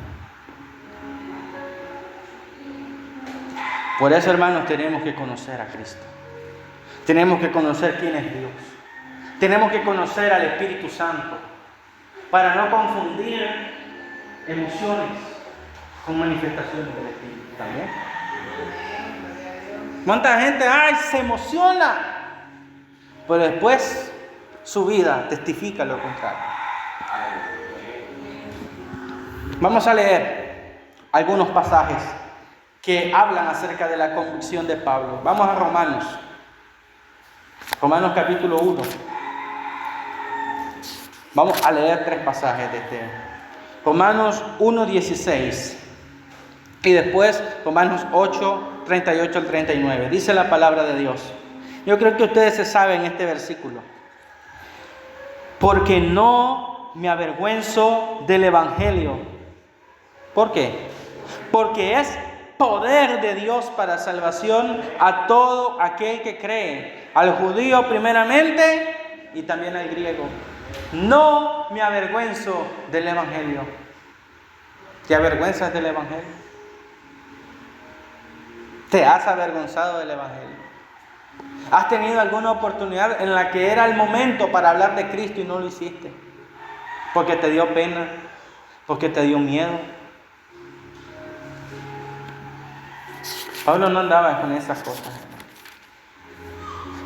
Por eso, hermanos, tenemos que conocer a Cristo. Tenemos que conocer quién es Dios. Tenemos que conocer al Espíritu Santo para no confundir emociones con manifestaciones del Espíritu también. ¿Cuánta gente se emociona? Pero después su vida testifica lo contrario. Vamos a leer algunos pasajes que hablan acerca de la convicción de Pablo. Vamos a Romanos capítulo 1. Vamos a leer 3 pasajes de este. Romanos 1:16 y después Romanos 8:38 al 39. Dice la palabra de Dios. Yo creo que ustedes se saben este versículo. Porque no me avergüenzo del evangelio. ¿Por qué? Porque es poder de Dios para salvación a todo aquel que cree, al judío primeramente y también al griego. No me avergüenzo del evangelio. ¿Te avergüenzas del evangelio? ¿Te has avergonzado del evangelio? ¿Has tenido alguna oportunidad en la que era el momento para hablar de Cristo y no lo hiciste? Porque te dio pena, porque te dio miedo. Pablo no andaba con esas cosas.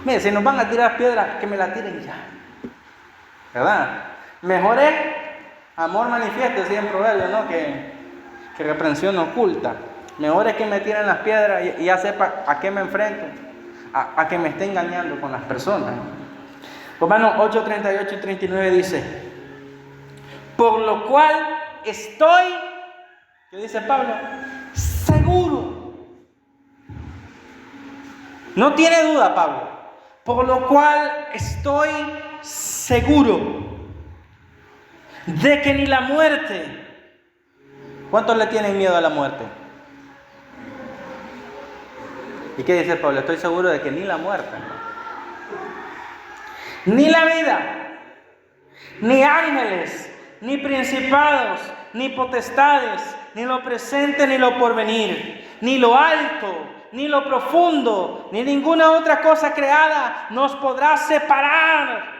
Mire, si nos van a tirar piedras, que me la tiren ya. ¿Verdad? Mejor es amor manifiesto, decía en Proverbios, ¿no? Que reprensión oculta. Mejor es que me tiren las piedras y ya sepa a qué me enfrento, a que me esté engañando con las personas. Romanos 8:38 y 39 dice: por lo cual estoy, ¿qué dice Pablo? Seguro. No tiene duda Pablo. Por lo cual estoy seguro de que ni la muerte. ¿Cuántos le tienen miedo a la muerte? ¿Y qué dice Pablo? Estoy seguro de que ni la muerte, ni la vida, ni ángeles, ni principados, ni potestades, ni lo presente, ni lo porvenir, ni lo alto, ni lo profundo, ni ninguna otra cosa creada nos podrá separar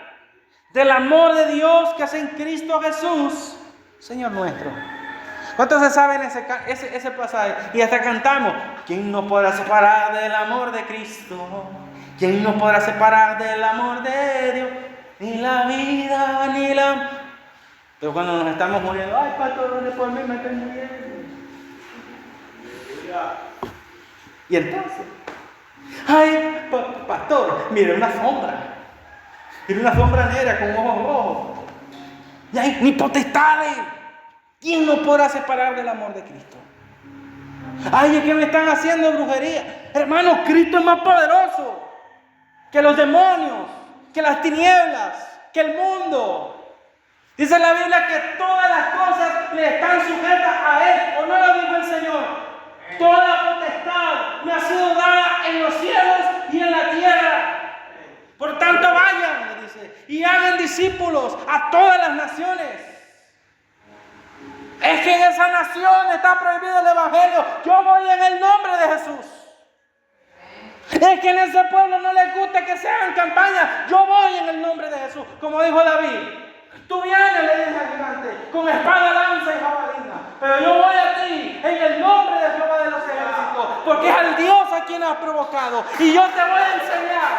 del amor de Dios que es en Cristo Jesús, Señor nuestro. ¿Cuántos se saben ese pasaje? Y hasta cantamos: ¿quién nos podrá separar del amor de Cristo? ¿Quién nos podrá separar del amor de Dios? Ni la vida, ni la... Pero cuando nos estamos muriendo: ay, pastor, por mí me estoy muriendo. Y entonces, ay, pastor, mire una sombra negra con ojos rojos. Y hay ni potestades. ¿Quién nos podrá separar del amor de Cristo? Ay, ¿es que me están haciendo brujería? Hermanos, Cristo es más poderoso que los demonios, que las tinieblas, que el mundo. Dice la Biblia que todas las cosas le están sujetas a Él. ¿O no lo dijo el Señor? Toda potestad me ha sido dada en los cielos y en la tierra. Por tanto, vayan, le dice, y hagan discípulos a todas las naciones. Es que en esa nación está prohibido el evangelio. Yo voy en el nombre de Jesús. Es que en ese pueblo no les gusta que se hagan campañas. Yo voy en el nombre de Jesús. Como dijo David: tú vienes, le dije al gigante, con espada, lanza y jabalina, pero yo voy a ti en el nombre de Jehová de los ejércitos, porque es al Dios a quien has provocado. Y yo te voy a enseñar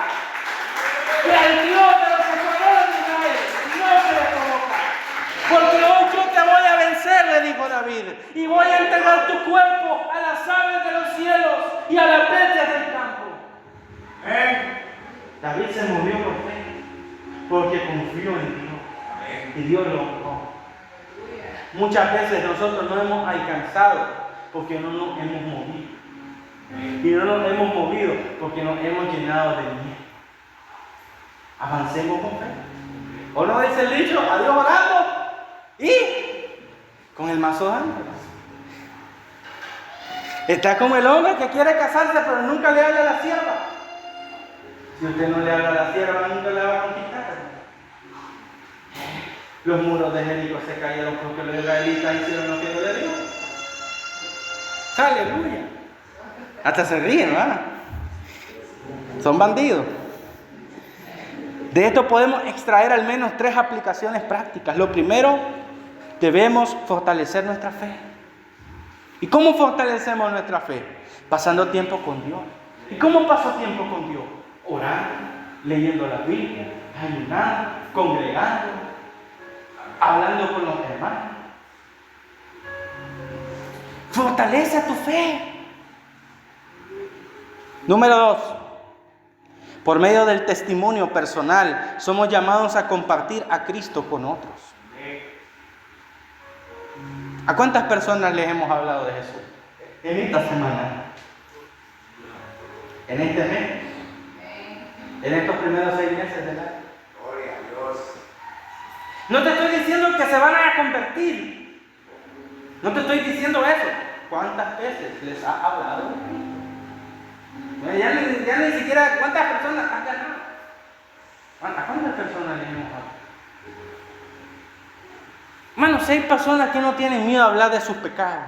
que al Dios de los escuadrones de Israel no se le provoca. Porque hoy yo te voy a vencer, le dijo David. David, y voy a entregar tu cuerpo a las aves de los cielos y a las bestias del campo. David se movió por fe, porque confió en Dios. Y Dios lo honró. Muchas veces nosotros no hemos alcanzado porque no nos hemos movido. Y no nos hemos movido porque nos hemos llenado de miedo. Avancemos con fe. ¿O no dice el dicho? A Dios orando y con el mazo dando. Está como el hombre que quiere casarse pero nunca le habla a la sierva. Si usted no le habla a la sierva, nunca la va a conquistar. Los muros de Jericó se cayeron porque los israelitas hicieron lo que no le dio. ¡Aleluya! Hasta se ríen, ¿verdad? Son bandidos. De esto podemos extraer al menos 3 aplicaciones prácticas. Lo primero, debemos fortalecer nuestra fe. ¿Y cómo fortalecemos nuestra fe? Pasando tiempo con Dios. ¿Y cómo paso tiempo con Dios? Orando, leyendo la Biblia, ayunando, congregando, hablando con los hermanos. Fortalece tu fe. Número 2. Por medio del testimonio personal, somos llamados a compartir a Cristo con otros. ¿A cuántas personas les hemos hablado de Jesús? En esta semana. En este mes. En estos primeros 6 meses del año. Gloria a Dios. No te estoy diciendo que se van a convertir. No te estoy diciendo eso. ¿Cuántas veces les ha hablado? Ya ni siquiera cuántas personas han ganado. ¿A cuántas personas les hemos hablado? Hermanos, hay personas que no tienen miedo a hablar de sus pecados.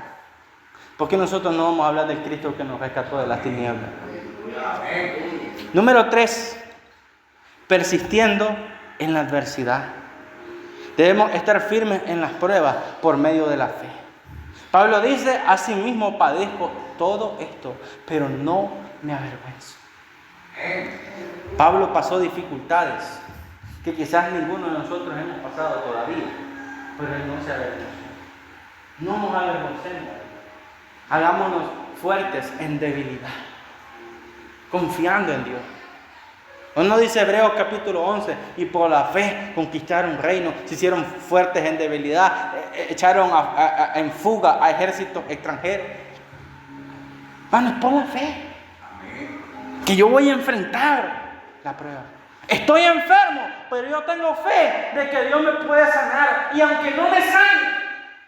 ¿Por qué nosotros no vamos a hablar del Cristo que nos rescató de las tinieblas? Número 3. Persistiendo en la adversidad. Debemos estar firmes en las pruebas por medio de la fe. Pablo dice, asimismo padezco todo esto, pero no me avergüenzo. Pablo pasó dificultades que quizás ninguno de nosotros hemos pasado todavía, pero él no se avergonzó. No nos avergoncemos. Hagámonos fuertes en debilidad, confiando en Dios. ¿O no dice Hebreos capítulo 11? Y por la fe conquistaron reino, se hicieron fuertes en debilidad, echaron en fuga a ejércitos extranjeros. Bueno, es por la fe que yo voy a enfrentar la prueba. Estoy enfermo, pero yo tengo fe de que Dios me puede sanar. Y aunque no me sane,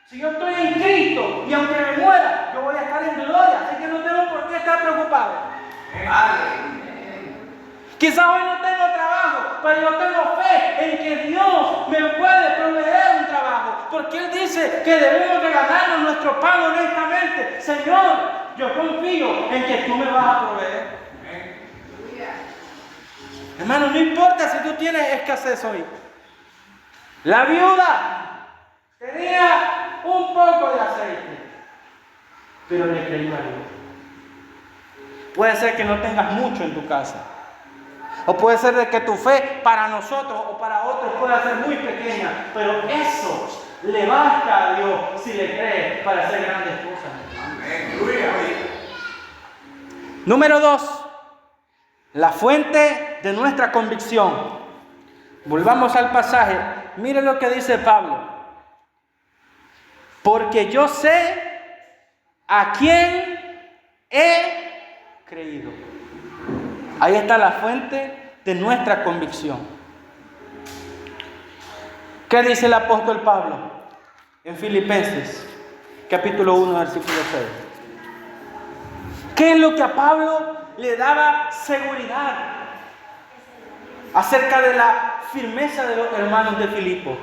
si yo estoy en Cristo y aunque me muera, yo voy a estar en gloria. Así que no tengo por qué estar preocupado. Quizás hoy no tengo trabajo, pero yo tengo fe en que Dios me puede proveer un trabajo. Porque Él dice que debemos de ganarnos nuestro pan honestamente. Señor, yo confío en que tú me vas a proveer. Hermano, no importa si tú tienes escasez hoy. La viuda tenía un poco de aceite, pero le creyó a Dios. Puede ser que no tengas mucho en tu casa. O puede ser de que tu fe para nosotros o para otros pueda ser muy pequeña, pero eso le basta a Dios si le cree para hacer grandes cosas. Número 2, la fuente de nuestra convicción. Volvamos al pasaje. Mire lo que dice Pablo. Porque yo sé a quién he creído. Ahí está la fuente de nuestra convicción. ¿Qué dice el apóstol Pablo en Filipenses, capítulo 1, versículo 6? ¿Qué es lo que a Pablo le daba seguridad acerca de la firmeza de los hermanos de Filipo?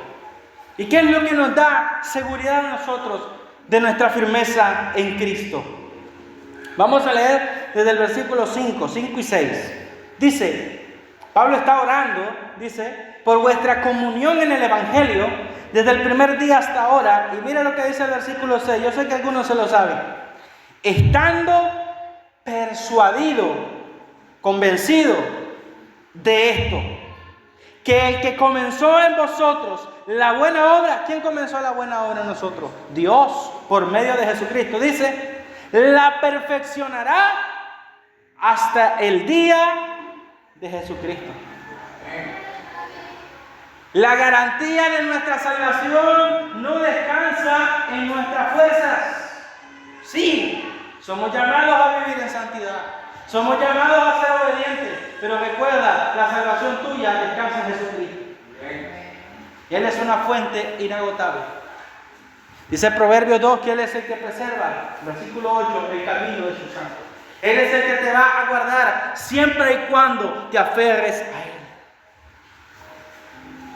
¿Y qué es lo que nos da seguridad a nosotros de nuestra firmeza en Cristo? Vamos a leer desde el versículo 5 y 6. Dice, Pablo está orando, dice, por vuestra comunión en el Evangelio, desde el primer día hasta ahora. Y mira lo que dice el versículo 6, yo sé que algunos se lo saben. Estando persuadido, convencido de esto, que el que comenzó en vosotros la buena obra. ¿Quién comenzó la buena obra en nosotros? Dios, por medio de Jesucristo. Dice, la perfeccionará hasta el día de Jesucristo. La garantía de nuestra salvación no descansa en nuestras fuerzas. Sí, somos llamados a vivir en santidad. Somos llamados a ser obedientes. Pero recuerda, la salvación tuya descansa en Jesucristo. Y Él es una fuente inagotable. Dice Proverbios 2 que Él es el que preserva, versículo 8, el camino de sus santos. Él es el que te va a guardar siempre y cuando te aferres a Él.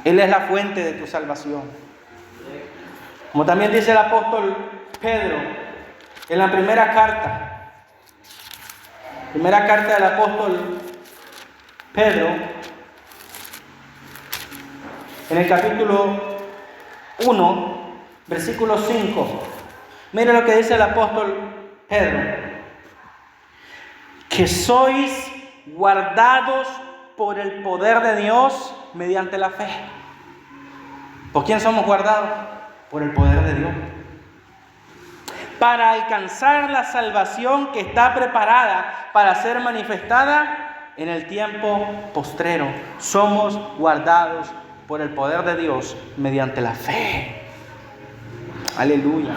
Él es la fuente de tu salvación. Como también dice el apóstol Pedro en la primera carta del apóstol Pedro, en el capítulo 1, versículo 5. Mire lo que dice el apóstol Pedro: que sois guardados por el poder de Dios mediante la fe. ¿Por quién somos guardados? Por el poder de Dios. Para alcanzar la salvación que está preparada para ser manifestada en el tiempo postrero. Somos guardados por el poder de Dios mediante la fe. Aleluya.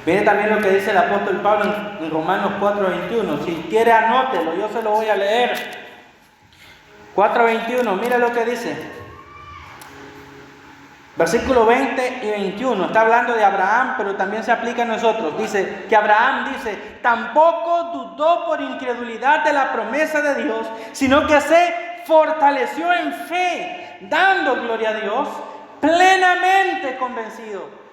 Viene también lo que dice el apóstol Pablo en Romanos 4:21. Si quiere anótelo, yo se lo voy a leer. 4:21, mira lo que dice. Versículo 20 y 21, está hablando de Abraham, pero también se aplica a nosotros. Dice que Abraham tampoco dudó por incredulidad de la promesa de Dios, sino que se fortaleció en fe, dando gloria a Dios, plenamente convencido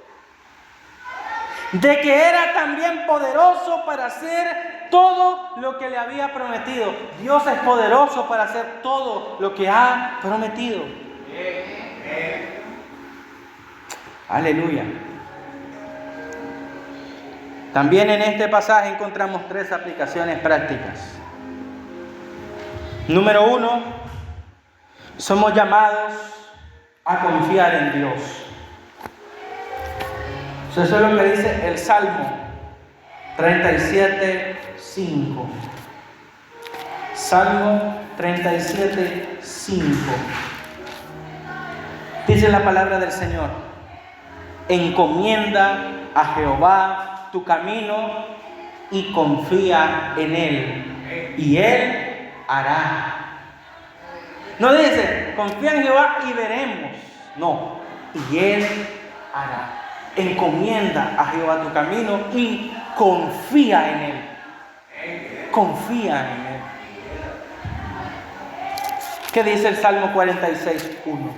de que era también poderoso para hacer todo lo que le había prometido. Dios es poderoso para hacer todo lo que ha prometido. Aleluya. También en este pasaje encontramos 3 aplicaciones prácticas. Número 1, somos llamados a confiar en Dios. Eso es lo que dice el Salmo 37:5. Salmo 37:5. Dice la palabra del Señor: encomienda a Jehová tu camino y confía en Él, y Él hará. No dice, confía en Jehová y veremos. No, y Él hará. Encomienda a Jehová tu camino y confía en Él. Confía en Él. ¿Qué dice el Salmo 46:1?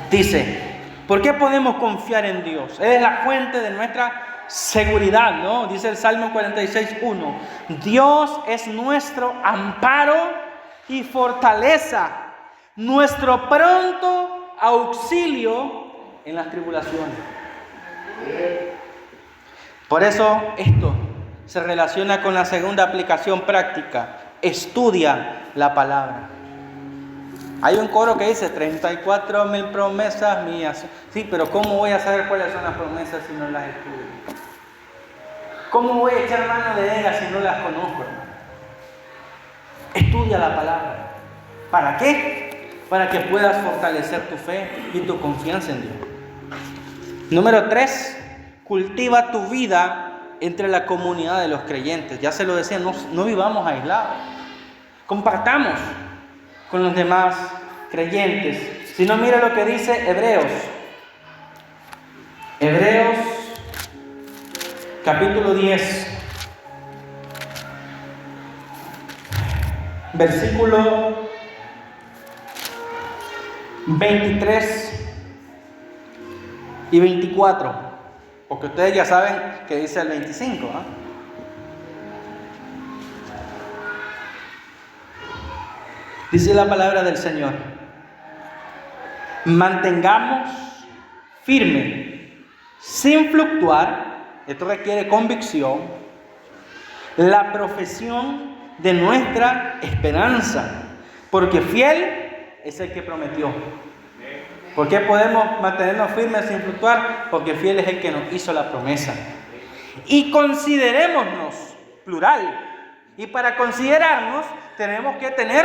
Dice, ¿por qué podemos confiar en Dios? Él es la fuente de nuestra seguridad, ¿no? Dice el Salmo 46:1. Dios es nuestro amparo y fortaleza, nuestro pronto auxilio en las tribulaciones. Por eso esto se relaciona con la segunda aplicación práctica. Estudia la palabra. Hay un coro que dice 34,000 promesas mías. Sí, pero ¿cómo voy a saber cuáles son las promesas si no las estudio? ¿Cómo voy a echar mano de ellas si no las conozco, hermano? Estudia la palabra. ¿Para qué? Para que puedas fortalecer tu fe y tu confianza en Dios. Número 3, cultiva tu vida entre la comunidad de los creyentes. Ya se lo decía, no vivamos aislados. Compartamos con los demás creyentes. Si no, mira lo que dice Hebreos. Hebreos capítulo 10. Versículo 23 y 24. Porque ustedes ya saben que dice el 25, ¿no? Dice la palabra del Señor: mantengamos firme, sin fluctuar, esto requiere convicción, la profesión de nuestra esperanza, porque fiel es el que prometió. ¿Por qué podemos mantenernos firmes sin fluctuar? Porque fiel es el que nos hizo la promesa. Y considerémonos, plural. Y para considerarnos tenemos que tener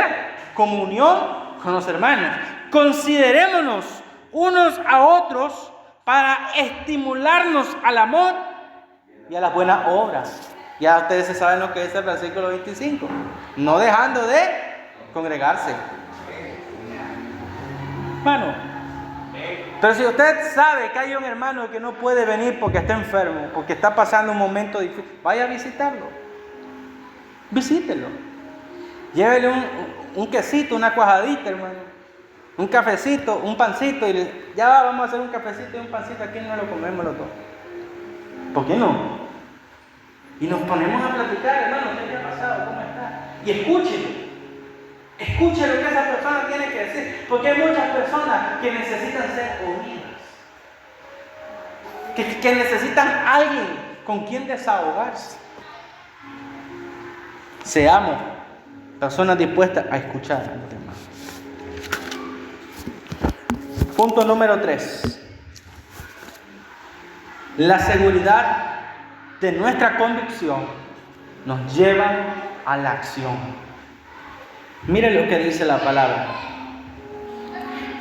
comunión con los hermanos. Considerémonos unos a otros para estimularnos al amor y a las buenas obras. Ya ustedes saben lo que dice el versículo 25. No dejando de congregarse. Hermano. Pero si usted sabe que hay un hermano que no puede venir porque está enfermo, porque está pasando un momento difícil, vaya a visitarlo. Visítelo. Llévele un quesito, una cuajadita, hermano. Un cafecito, un pancito. Y vamos a hacer un cafecito y un pancito. Aquí no lo comemos los dos. ¿Por qué no? Y nos ponemos a platicar, hermano, ¿qué ha pasado? ¿Cómo está? Y escúchelo. Escuche lo que esa persona tiene que decir, porque hay muchas personas que necesitan ser oídas, que necesitan alguien con quien desahogarse. Seamos personas dispuestas a escuchar a los demás. Punto número 3. La seguridad de nuestra convicción nos lleva a la acción. Mire lo que dice la palabra.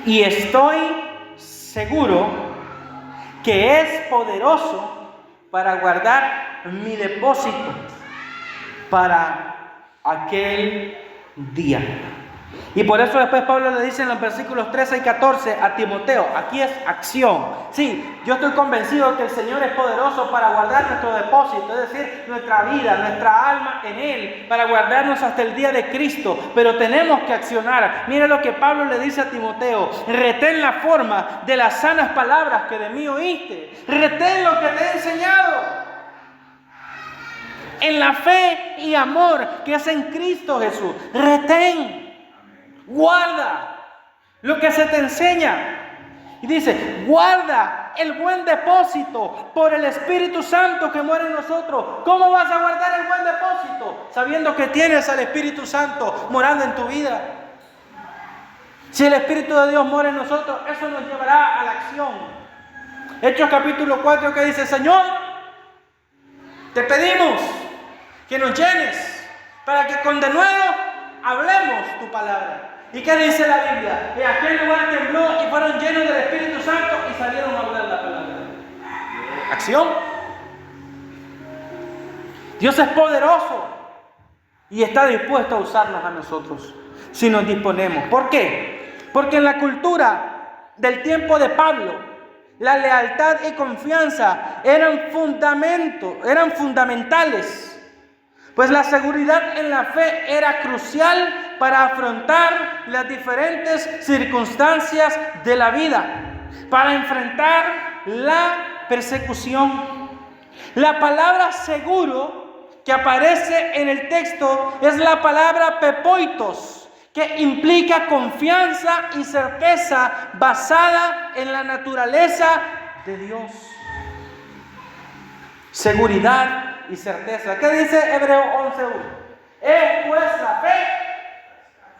Y estoy seguro que es poderoso para guardar mi depósito para aquel día. Y por eso después Pablo le dice en los versículos 13 y 14 a Timoteo, aquí es acción. Sí, yo estoy convencido que el Señor es poderoso para guardar nuestro depósito, es decir, nuestra vida, nuestra alma en Él, para guardarnos hasta el día de Cristo. Pero tenemos que accionar. Mira lo que Pablo le dice a Timoteo: retén la forma de las sanas palabras que de mí oíste. Retén lo que te he enseñado. En la fe y amor que es en Cristo Jesús. Retén. Guarda lo que se te enseña. Y dice, guarda el buen depósito por el Espíritu Santo que mora en nosotros. ¿Cómo vas a guardar el buen depósito? Sabiendo que tienes al Espíritu Santo morando en tu vida. Si el Espíritu de Dios mora en nosotros, eso nos llevará a la acción. Hechos capítulo 4 que dice, Señor, te pedimos que nos llenes para que con denuedo hablemos tu palabra. ¿Y qué dice la Biblia? Que aquel lugar tembló y fueron llenos del Espíritu Santo y salieron a hablar la palabra. Acción. Dios es poderoso y está dispuesto a usarnos a nosotros si nos disponemos. ¿Por qué? Porque en la cultura del tiempo de Pablo, la lealtad y confianza eran fundamentales. Pues la seguridad en la fe era crucial para afrontar las diferentes circunstancias de la vida, para enfrentar la persecución. La palabra seguro que aparece en el texto es la palabra pepoitos, que implica confianza y certeza basada en la naturaleza de Dios. Seguridad y certeza. ¿Qué dice Hebreos 11:1? Es vuestra fe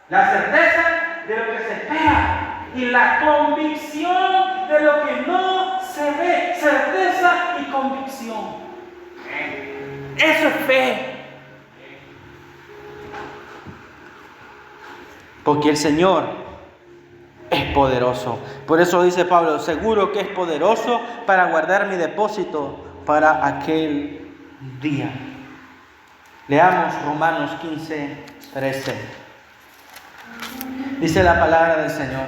la certeza de lo que se espera y la convicción de lo que no se ve. Certeza y convicción. Eso es fe. Porque el Señor es poderoso. Por eso dice Pablo, seguro que es poderoso para guardar mi depósito para aquel día. Leamos Romanos 15:13. Dice la palabra del Señor: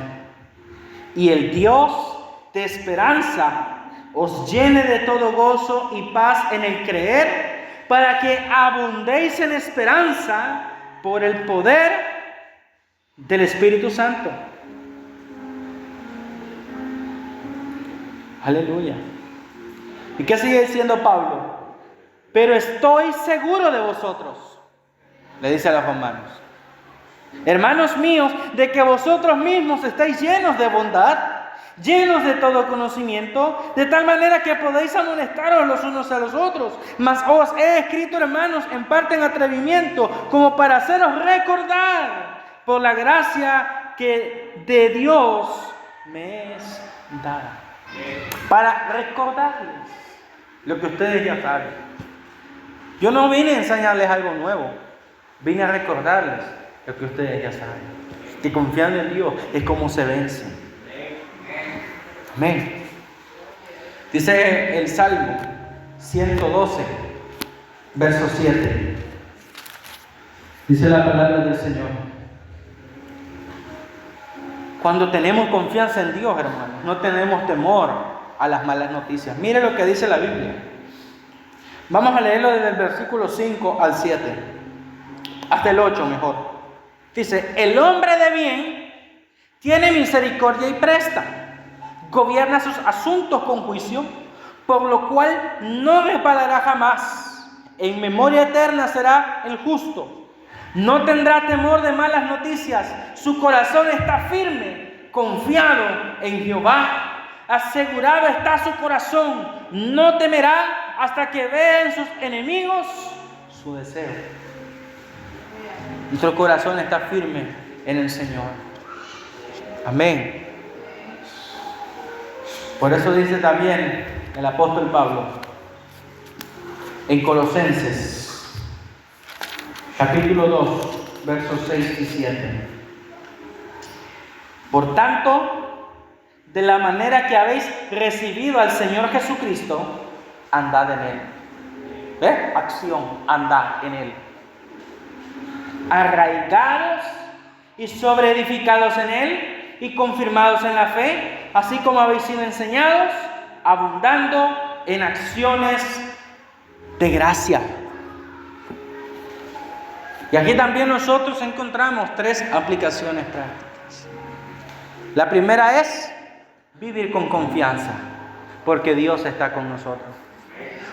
y el Dios de esperanza os llene de todo gozo y paz en el creer, para que abundéis en esperanza por el poder del Espíritu Santo. Aleluya. ¿Y qué sigue diciendo Pablo? Pero estoy seguro de vosotros, le dice a los romanos, hermanos míos, de que vosotros mismos estáis llenos de bondad, llenos de todo conocimiento, de tal manera que podéis amonestaros los unos a los otros. Mas os he escrito, hermanos, en parte en atrevimiento, como para haceros recordar por la gracia que de Dios me es dada. Para recordarles lo que ustedes ya saben. Yo no vine a enseñarles algo nuevo. Vine a recordarles lo que ustedes ya saben. Que confiando en Dios es como se vence. Amén. Dice el Salmo 112, verso 7. Dice la palabra del Señor. Cuando tenemos confianza en Dios, hermanos, no tenemos temor a las malas noticias. Mire lo que dice la Biblia. Vamos a leerlo desde el versículo 5 al 7. Hasta el 8 mejor. Dice, el hombre de bien tiene misericordia y presta. Gobierna sus asuntos con juicio, por lo cual no resbalará jamás. En memoria eterna será el justo. No tendrá temor de malas noticias. Su corazón está firme, confiado en Jehová. Asegurado está su corazón. No temerá hasta que vea en sus enemigos su deseo. Nuestro corazón está firme en el Señor. Amén. Por eso dice también el apóstol Pablo en Colosenses capítulo 2, versos 6 y 7. Por tanto, de la manera que habéis recibido al Señor Jesucristo, andad en Él. Acción, andad en Él. Arraigados y sobreedificados en Él y confirmados en la fe, así como habéis sido enseñados, abundando en acciones de gracia. Y aquí también nosotros encontramos 3 aplicaciones prácticas. La primera es vivir con confianza, porque Dios está con nosotros.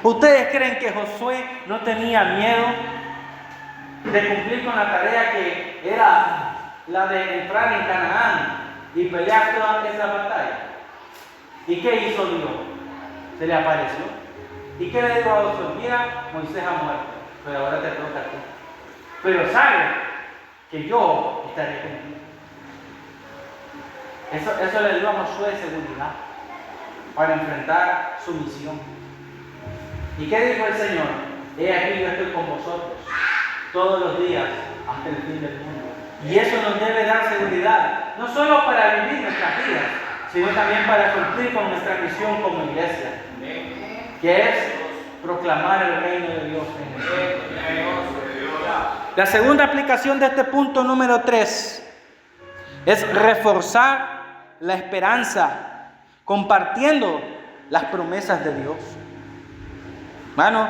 ¿Ustedes creen que Josué no tenía miedo de cumplir con la tarea que era la de entrar en Canaán y pelear toda esa batalla? ¿Y qué hizo Dios? Se le apareció. ¿Y qué le dijo a Josué? Mira, Moisés ha muerto, pero ahora te toca a ti. Pero sabe que yo estaré contigo. Eso le dio a Josué seguridad para enfrentar su misión. ¿Y qué dijo el Señor? He aquí, yo estoy con vosotros todos los días hasta el fin del mundo. Y eso nos debe dar seguridad, no solo para vivir nuestras vidas, sino también para cumplir con nuestra misión como iglesia, que es proclamar el reino de Dios en el mundo. La segunda aplicación de este punto número 3 es reforzar la esperanza compartiendo las promesas de Dios. Hermano,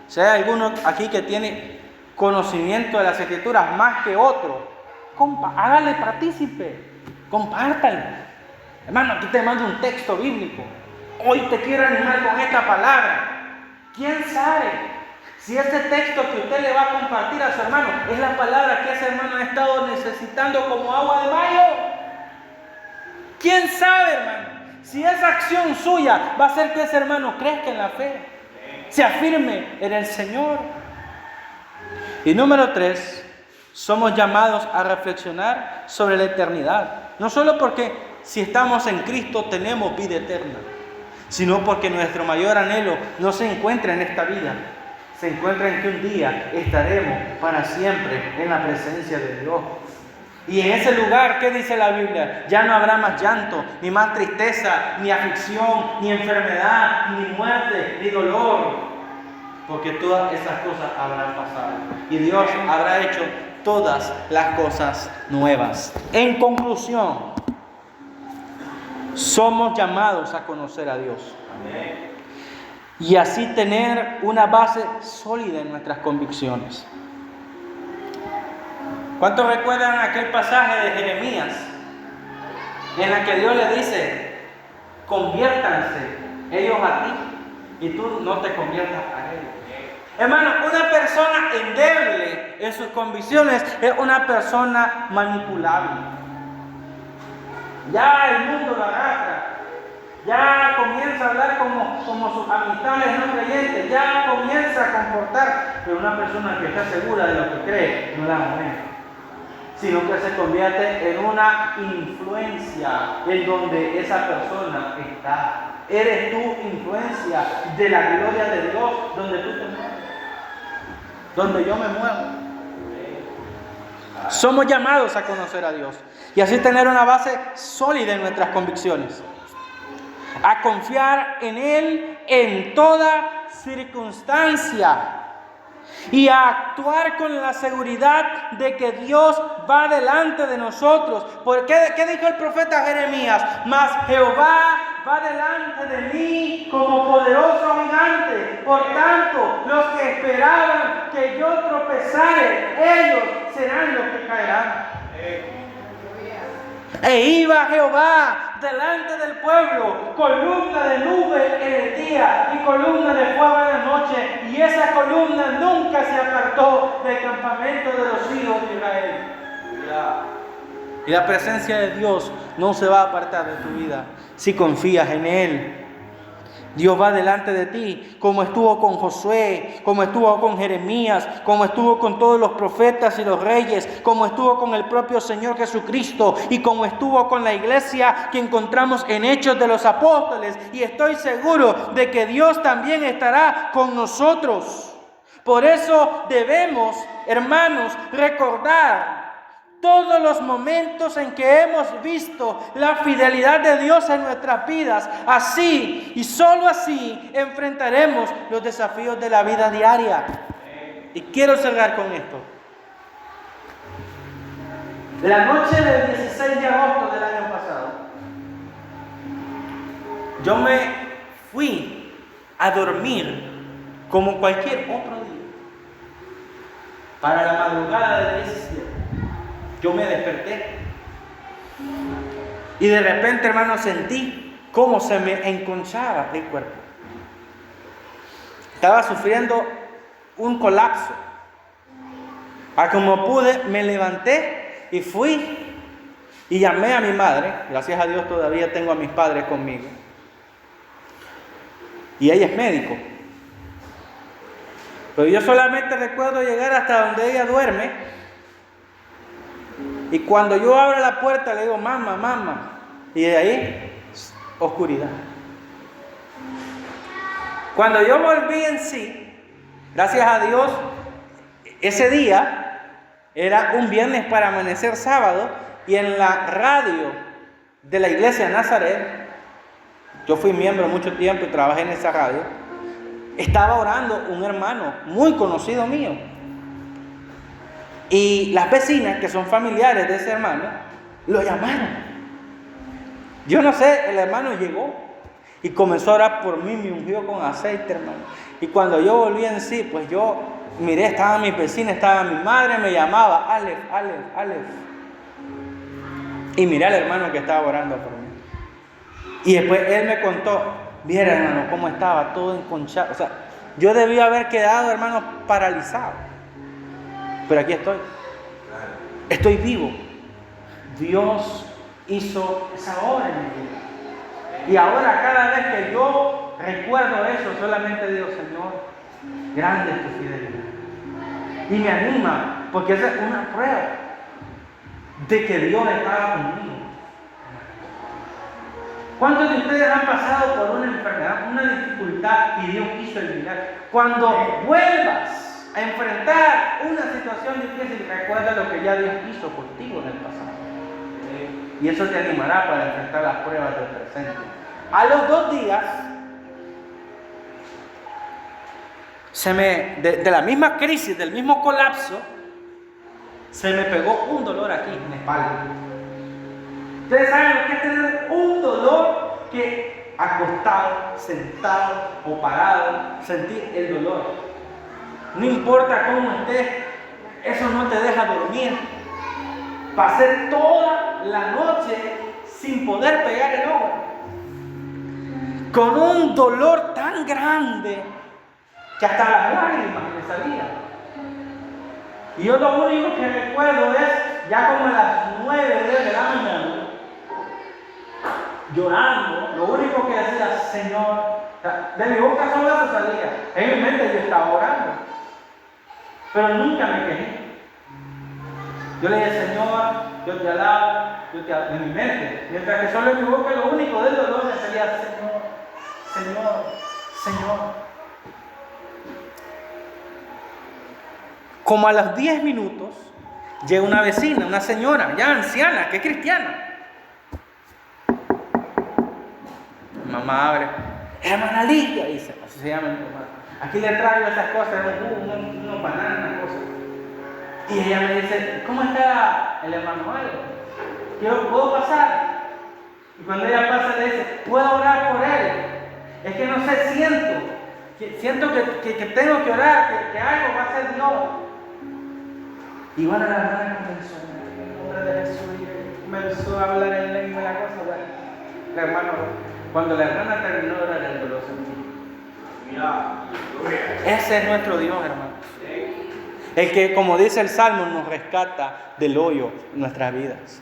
si hay alguno aquí que tiene conocimiento de las Escrituras más que otro, hágale partícipe, compártale. Hermano, aquí te mando un texto bíblico. Hoy te quiero animar con esta palabra. ¿Quién sabe si ese texto que usted le va a compartir a su hermano es la palabra que ese hermano ha estado necesitando como agua de mayo? ¿Quién sabe, hermano? Si esa acción suya va a hacer que ese hermano crezca en la fe, se afirme en el Señor. Y número 3, somos llamados a reflexionar sobre la eternidad. No solo porque si estamos en Cristo tenemos vida eterna, sino porque nuestro mayor anhelo no se encuentra en esta vida, se encuentra en que un día estaremos para siempre en la presencia de Dios. Y en ese lugar, ¿qué dice la Biblia? Ya no habrá más llanto, ni más tristeza, ni aflicción, ni enfermedad, ni muerte, ni dolor, porque todas esas cosas habrán pasado. Y Dios habrá hecho todas las cosas nuevas. En conclusión, somos llamados a conocer a Dios. Amén. Y así tener una base sólida en nuestras convicciones. ¿Cuántos recuerdan aquel pasaje de Jeremías en el que Dios le dice: conviértanse ellos a ti y tú no te conviertas a ellos? Hermano, una persona endeble en sus convicciones es una persona manipulable. Ya el mundo lo agarra. Ya comienza a hablar como sus amistades no creyentes, ya comienza a comportar, pero una persona que está segura de lo que cree no la mueve. sino que se convierte en una influencia en donde esa persona está. Eres tú influencia de la gloria de Dios donde tú te mueves, donde yo me muevo. Somos llamados a conocer a Dios y así tener una base sólida en nuestras convicciones, a confiar en Él en toda circunstancia y a actuar con la seguridad de que Dios va delante de nosotros. Porque ¿qué dijo el profeta Jeremías? Mas Jehová va delante de mí como poderoso gigante. Por tanto, los que esperaban que yo tropezare, ellos serán los que caerán. E iba Jehová delante del pueblo, columna de nube en el día y columna de fuego en la noche, y esa columna nunca se apartó del campamento de los hijos de Israel. Y la presencia de Dios no se va a apartar de tu vida si confías en Él. Dios va delante de ti, como estuvo con Josué, como estuvo con Jeremías, como estuvo con todos los profetas y los reyes, como estuvo con el propio Señor Jesucristo y como estuvo con la iglesia que encontramos en Hechos de los Apóstoles. Y estoy seguro de que Dios también estará con nosotros. Por eso debemos, hermanos, recordar todos los momentos en que hemos visto la fidelidad de Dios en nuestras vidas. Así y solo así enfrentaremos los desafíos de la vida diaria. Y quiero cerrar con esto. La noche del 16 de agosto del año pasado, yo me fui a dormir como cualquier otro día. Para la madrugada del 17. Yo me desperté y de repente, hermano, sentí cómo se me enconchaba el cuerpo. Estaba sufriendo un colapso. Como pude, me levanté y fui y llamé a mi madre. Gracias a Dios todavía tengo a mis padres conmigo. Y ella es médico. Pero yo solamente recuerdo llegar hasta donde ella duerme. Y cuando yo abro la puerta le digo, mamá, mamá. Y de ahí, oscuridad. Cuando yo volví en sí, gracias a Dios, ese día era un viernes para amanecer sábado. Y en la radio de la iglesia de Nazaret, yo fui miembro mucho tiempo y trabajé en esa radio, estaba orando un hermano muy conocido mío. Y las vecinas, que son familiares de ese hermano, lo llamaron. Yo no sé, el hermano llegó y comenzó a orar por mí, me ungió con aceite, hermano. Y cuando yo volví en sí, pues yo miré, estaban mis vecinas, estaba mi madre, me llamaba, Aleph, Aleph, Aleph. Y miré al hermano que estaba orando por mí. Y después él me contó, viera, hermano, cómo estaba todo enconchado. O sea, yo debía haber quedado, hermano, paralizado. Pero aquí estoy. Estoy vivo. Dios hizo esa obra en mi vida. Y ahora cada vez que yo recuerdo eso, solamente digo, Señor, grande es tu fidelidad. Y me anima, porque esa es una prueba de que Dios estaba conmigo. ¿Cuántos de ustedes han pasado por una enfermedad, una dificultad y Dios hizo el milagro? Cuando vuelvas a enfrentar una situación difícil, recuerda lo que ya Dios hizo contigo en el pasado. Y eso te animará para enfrentar las pruebas del presente. A los 2 días, de la misma crisis, del mismo colapso, se me pegó un dolor aquí en la espalda. Ustedes saben lo que es tener un dolor que acostado, sentado o parado, sentir el dolor. No importa cómo estés, eso no te deja dormir. Pasé toda la noche sin poder pegar el ojo, con un dolor tan grande que hasta las lágrimas me salían. Y yo lo único que recuerdo es, ya como a las 9 de la mañana, llorando, lo único que decía, Señor, de mi boca solo eso salía. En mi mente yo estaba orando, pero nunca me quejé. Yo le dije, Señor, yo te alabo, en mi mente. Mientras que solo en mi boca lo único del dolor me salía, Señor, Señor, Señor. Como a los 10 minutos, llega una vecina, una señora, ya anciana, que es cristiana. Mamá abre, hermana Lidia, dice, así se llama mi mamá. Aquí le traigo estas cosas, unos bananas, unas cosas. Y ella me dice, ¿cómo está el hermano Mario? ¿Puedo pasar? Y cuando ella pasa le dice, ¿puedo orar por él? Es que no sé, siento que tengo que orar, que algo va a ser Dios. Y bueno, la hermana comenzó, en el nombre de Jesús, y comenzó a hablar en lengua la cosa. Bueno, la hermana, cuando la hermana terminó de orar, el dolor sentí. Ese es nuestro Dios, hermanos. El que, como dice el Salmo, nos rescata del hoyo en nuestras vidas.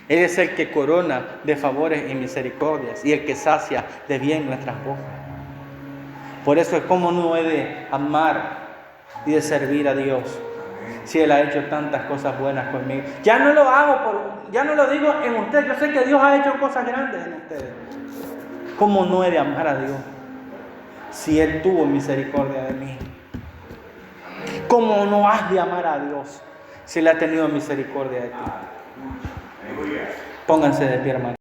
Él es el que corona de favores y misericordias y el que sacia de bien nuestras bocas. Por eso es como no he de amar y de servir a Dios si Él ha hecho tantas cosas buenas conmigo. Ya no lo digo en ustedes. Yo sé que Dios ha hecho cosas grandes en ustedes. ¿Cómo no he de amar a Dios si Él tuvo misericordia de mí? ¿Cómo no has de amar a Dios si Él ha tenido misericordia de ti? Pónganse de pie, hermano.